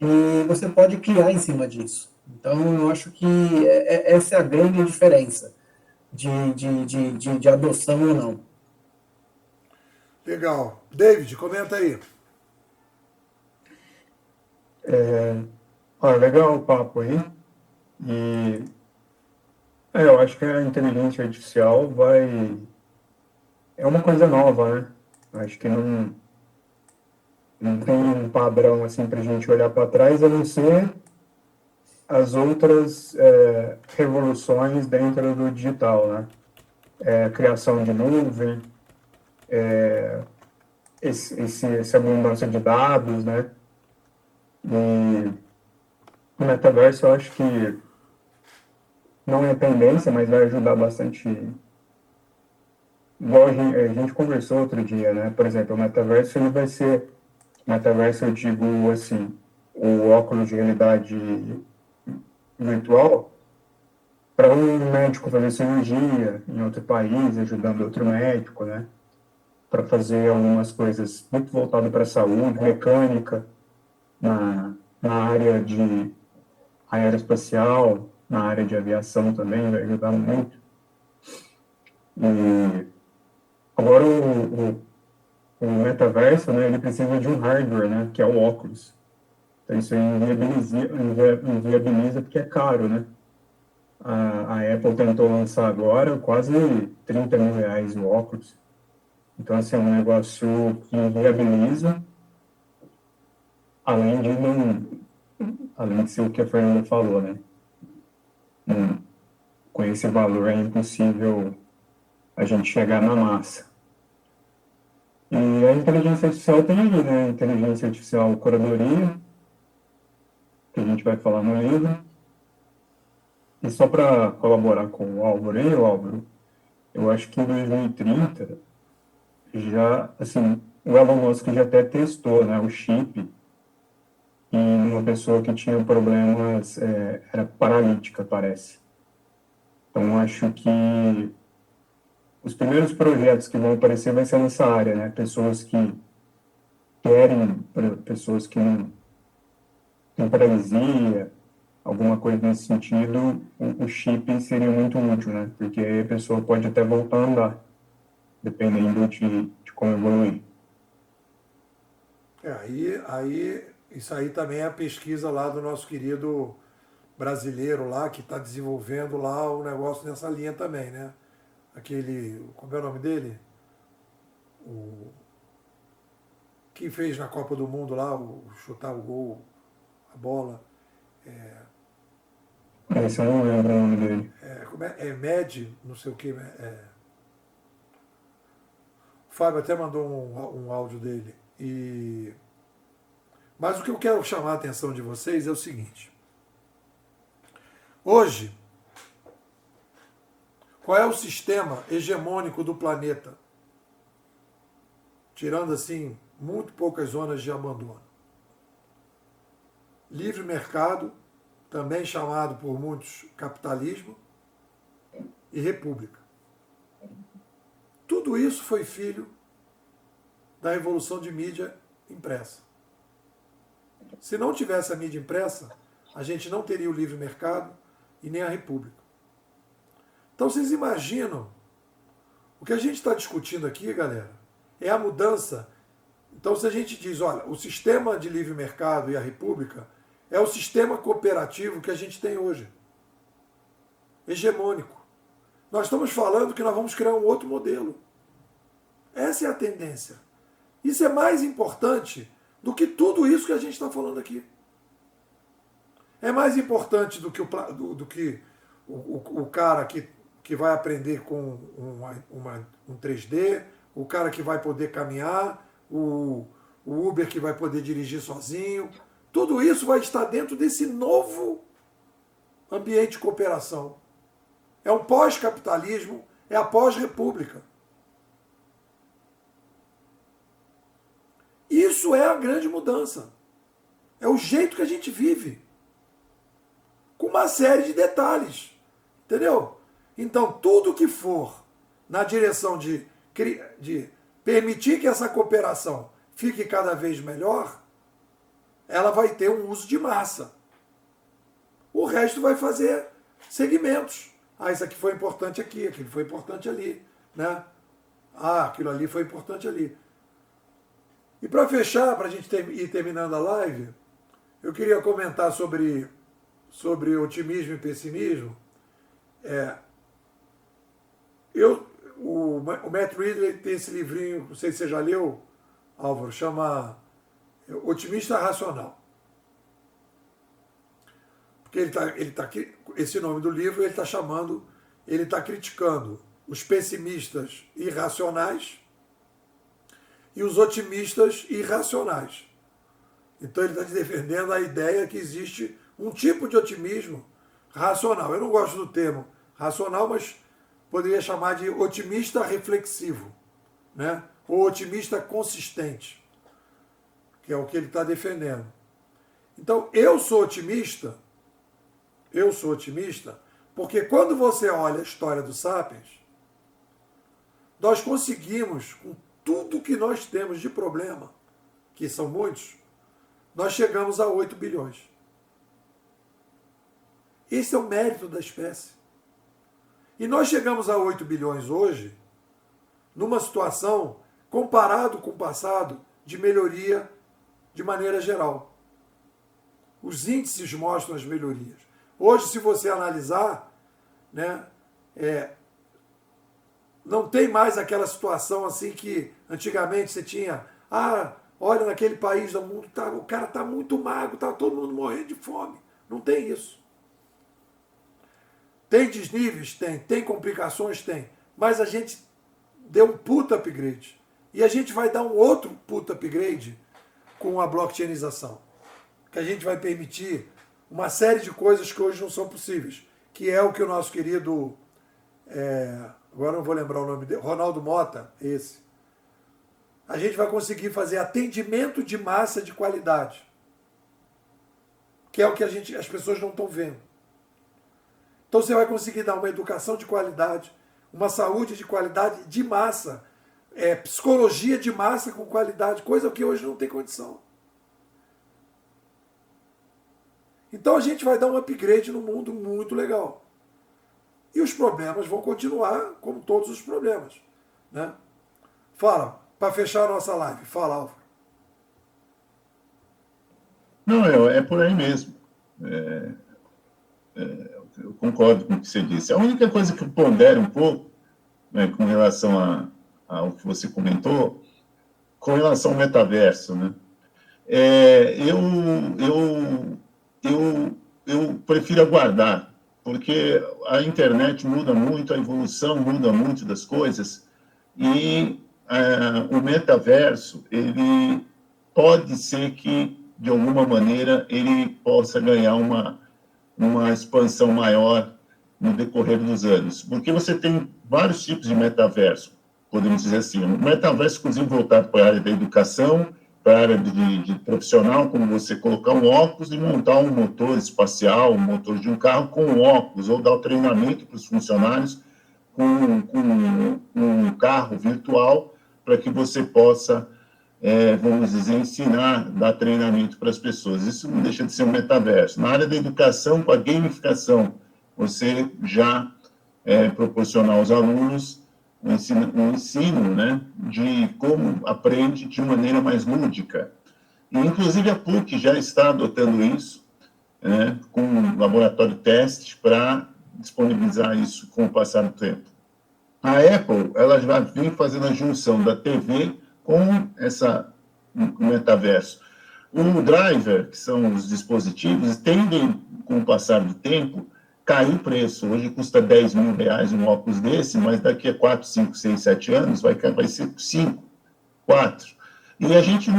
e você pode criar em cima disso. Então, eu acho que essa é a grande diferença de adoção ou não. Legal. David, comenta aí. Legal o papo aí. E eu acho que a inteligência artificial é uma coisa nova, né? Acho que não tem um padrão assim para a gente olhar para trás, a não ser as outras revoluções dentro do digital, né? Criação de nuvem, essa abundância de dados, né? E o metaverso eu acho que não é tendência, mas vai ajudar bastante. Igual a gente conversou outro dia, né? Por exemplo, o metaverso ele vai ser. Metaverso eu digo assim, o óculos de realidade virtual para um médico fazer cirurgia em outro país, ajudando outro médico, né? Para fazer algumas coisas muito voltadas para a saúde, mecânica, na área de aeroespacial, na área de aviação também, vai ajudar muito. E agora o metaverso, né, ele precisa de um hardware, né, que é o óculos. Então isso aí inviabiliza porque é caro, né? A Apple tentou lançar agora quase R$ 30.000 o óculos. Então, assim, é um negócio que inviabiliza, além de ser o que a Fernanda falou, né? Com esse valor é impossível a gente chegar na massa. E a inteligência artificial tem aí, né? Inteligência artificial curadoria, que a gente vai falar no livro. E só para colaborar com o Álvaro aí, Álvaro, eu acho que em 2030 já, assim, o Elon Musk já até testou, né, o chip em uma pessoa que tinha problemas, era paralítica, parece. Então, acho que os primeiros projetos que vão aparecer vai ser nessa área, né? Pessoas que querem, pessoas que não têm paralisia, alguma coisa nesse sentido, o chip seria muito útil, né? Porque aí a pessoa pode até voltar a andar, dependendo de como evoluir. Isso aí também é a pesquisa lá do nosso querido brasileiro lá, que está desenvolvendo lá o negócio nessa linha também, né? Aquele, como é o nome dele? O que fez na Copa do Mundo lá, chutar o gol, a bola. Esse eu não lembro o nome dele. Como é Med, não sei o que. O Fábio até mandou um áudio dele. Mas o que eu quero chamar a atenção de vocês é o seguinte. Hoje, qual é o sistema hegemônico do planeta? Tirando assim muito poucas zonas de abandono. Livre mercado, também chamado por muitos capitalismo, e república. Tudo isso foi filho da revolução de mídia impressa. Se não tivesse a mídia impressa, a gente não teria o livre mercado e nem a república. Então vocês imaginam, o que a gente está discutindo aqui, galera, é a mudança. Então se a gente diz, olha, o sistema de livre mercado e a república é o sistema cooperativo que a gente tem hoje. Hegemônico. Nós estamos falando que nós vamos criar um outro modelo. Essa é a tendência. Isso é mais importante do que tudo isso que a gente está falando aqui. É mais importante do que o cara que vai aprender com um 3D, o cara que vai poder caminhar, o Uber que vai poder dirigir sozinho. Tudo isso vai estar dentro desse novo ambiente de cooperação. É o pós-capitalismo, é a pós-república. Isso é a grande mudança. É o jeito que a gente vive. Com uma série de detalhes. Entendeu? Então, tudo que for na direção de permitir que essa cooperação fique cada vez melhor, ela vai ter um uso de massa. O resto vai fazer segmentos. Ah, isso aqui foi importante aqui, aquilo foi importante ali. Né? Ah, aquilo ali foi importante ali. E para fechar, para a gente ir terminando a live, Eu queria comentar sobre otimismo e pessimismo. O Matt Ridley tem esse livrinho, não sei se você já leu, Álvaro, chama Otimista Racional. Porque esse nome do livro ele está criticando os pessimistas irracionais e os otimistas irracionais. Então ele está defendendo a ideia que existe um tipo de otimismo racional. Eu não gosto do termo racional, mas poderia chamar de otimista reflexivo, né? Ou otimista consistente, que é o que ele está defendendo. Então, eu sou otimista porque quando você olha a história do Sapiens, nós conseguimos, com tudo que nós temos de problema, que são muitos, nós chegamos a 8 bilhões. Esse é o mérito da espécie. E nós chegamos a 8 bilhões hoje, numa situação, comparado com o passado, de melhoria de maneira geral. Os índices mostram as melhorias. Hoje, se você analisar, né, não tem mais aquela situação assim que antigamente você tinha, olha, naquele país do mundo, o cara está muito magro, está todo mundo morrendo de fome. Não tem isso. Tem desníveis? Tem complicações? Tem. Mas a gente deu um puta upgrade. E a gente vai dar um outro puta upgrade com a blockchainização. Que a gente vai permitir uma série de coisas que hoje não são possíveis. Que é o que o nosso querido, agora não vou lembrar o nome dele, Ronaldo Mota, esse. A gente vai conseguir fazer atendimento de massa de qualidade. Que é o que as pessoas não estão vendo. Então você vai conseguir dar uma educação de qualidade, uma saúde de qualidade de massa, psicologia de massa com qualidade, coisa que hoje não tem condição. Então a gente vai dar um upgrade no mundo muito legal. E os problemas vão continuar como todos os problemas, né? Fala, para fechar a nossa live. Fala, Álvaro. Não, é por aí mesmo. Eu concordo com o que você disse. A única coisa que eu pondero um pouco, né, com relação ao que você comentou, com relação ao metaverso, né? Eu prefiro aguardar, porque a internet muda muito, a evolução muda muito das coisas, e o metaverso, ele pode ser que, de alguma maneira, ele possa ganhar uma expansão maior no decorrer dos anos. Porque você tem vários tipos de metaverso, podemos dizer assim. Um metaverso, inclusive, voltado para a área da educação, para a área de profissional, como você colocar um óculos e montar um motor espacial, um motor de um carro com um óculos, ou dar o treinamento para os funcionários com um carro virtual, para que você possa, vamos dizer, ensinar, dar treinamento para as pessoas. Isso não deixa de ser um metaverso. Na área da educação, com a gamificação, você já proporcionar aos alunos um ensino, né, de como aprende de maneira mais lúdica. E, inclusive, a PUC já está adotando isso, né, com um laboratório de teste para disponibilizar isso com o passar do tempo. A Apple, ela já vem fazendo a junção da TV com essa metaverso. O driver, que são os dispositivos, tendem, com o passar do tempo, cair o preço. Hoje custa R$10 mil um óculos desse, mas daqui a 4, 5, 6, 7 anos vai ser 5, 4. E a gente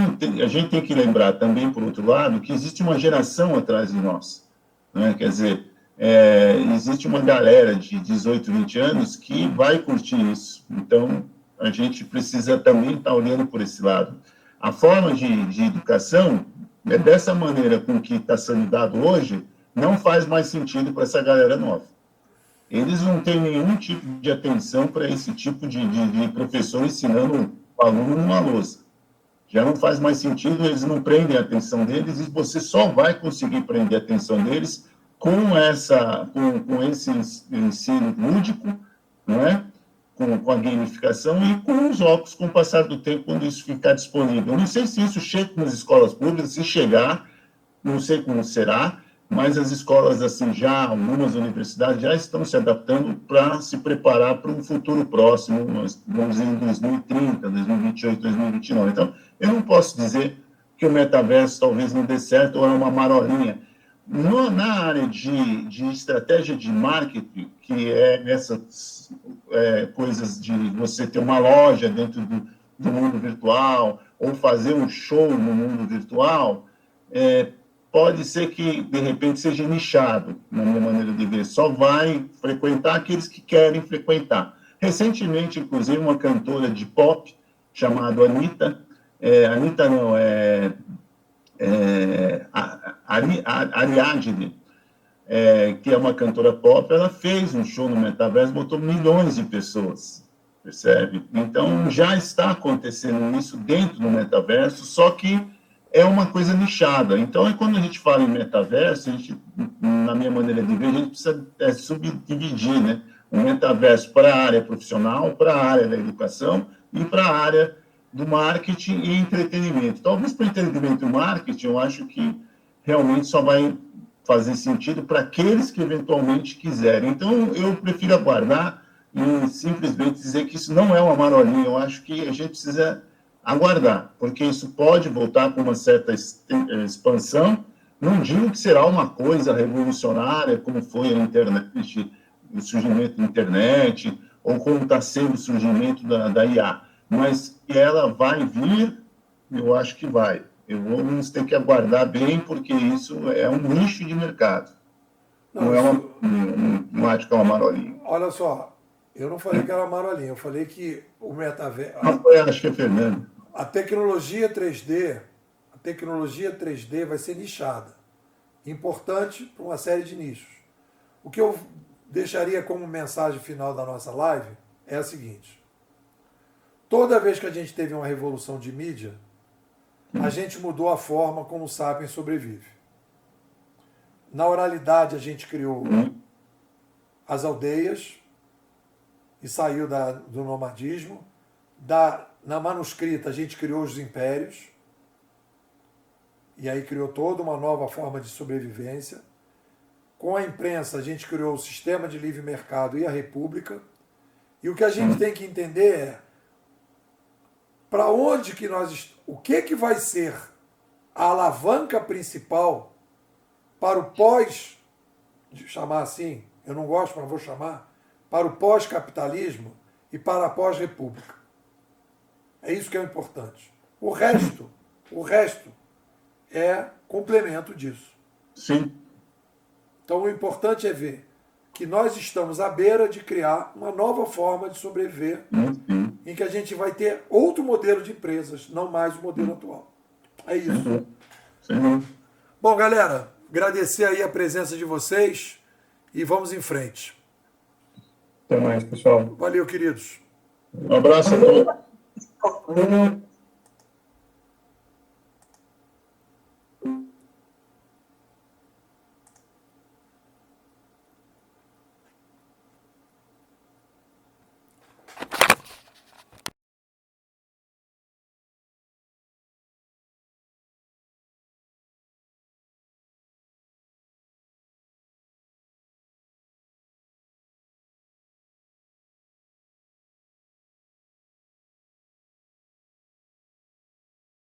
tem que lembrar também, por outro lado, que existe uma geração atrás de nós, né? Quer dizer, existe uma galera de 18, 20 anos que vai curtir isso. Então, a gente precisa também estar olhando por esse lado. A forma de educação, dessa maneira com que está sendo dado hoje, não faz mais sentido para essa galera nova. Eles não têm nenhum tipo de atenção para esse tipo de professor ensinando o aluno numa lousa. Já não faz mais sentido, eles não prendem a atenção deles, e você só vai conseguir prender a atenção deles com esse ensino lúdico, não é? Com a gamificação e com os óculos, com o passar do tempo, quando isso ficar disponível. Eu não sei se isso chega nas escolas públicas, se chegar, não sei como será, mas as escolas, assim, já, algumas universidades já estão se adaptando para se preparar para um futuro próximo, nós vamos dizer em 2030, 2028, 2029. Então, eu não posso dizer que o metaverso talvez não dê certo ou é uma marolinha. Na área de estratégia de marketing, que é essas coisas de você ter uma loja dentro do mundo virtual, ou fazer um show no mundo virtual, pode ser que, de repente, seja nichado, na minha maneira de ver. Só vai frequentar aqueles que querem frequentar. Recentemente, inclusive, uma cantora de pop, chamada Anitta, Anitta não, Ariadne, que é uma cantora pop, ela fez um show no metaverso, botou milhões de pessoas, percebe? Então, já está acontecendo isso dentro do metaverso, só que é uma coisa nichada. Então, quando a gente fala em metaverso, a gente, na minha maneira de ver, a gente precisa subdividir, né? O metaverso para a área profissional, para a área da educação e para a área do marketing e entretenimento. Talvez para entretenimento e marketing, eu acho que realmente só vai fazer sentido para aqueles que eventualmente quiserem. Então, eu prefiro aguardar e simplesmente dizer que isso não é uma marolinha. Eu acho que a gente precisa aguardar, porque isso pode voltar com uma certa expansão. Não digo que será uma coisa revolucionária, como foi a internet, o surgimento da internet, ou como está sendo o surgimento da IA, mas que ela vai vir, eu acho que vai. Vamos ter que aguardar bem, porque isso é um nicho de mercado. Não é uma acho que é uma marolinha. Olha só, eu não falei que era marolinha, eu falei que o metaverso... Acho que é Fernando. A tecnologia 3D vai ser nichada. Importante para uma série de nichos. O que eu deixaria como mensagem final da nossa live é a seguinte. Toda vez que a gente teve uma revolução de mídia, a gente mudou a forma como o Sapiens sobrevive. Na oralidade, a gente criou as aldeias e saiu do nomadismo. Na manuscrita, a gente criou os impérios e aí criou toda uma nova forma de sobrevivência. Com a imprensa, a gente criou o sistema de livre mercado e a república. E o que a gente tem que entender é para onde que o que vai ser a alavanca principal para o pós, de chamar assim, eu não gosto, mas vou chamar, para o pós-capitalismo e para a pós-república. É isso que é importante. O resto é complemento disso. Sim. Então o importante é ver que nós estamos à beira de criar uma nova forma de sobreviver, em que a gente vai ter outro modelo de empresas, não mais o modelo atual. É isso. Sim. Bom, galera, agradecer aí a presença de vocês e vamos em frente. Até mais, pessoal. Valeu, queridos. Um abraço a todos.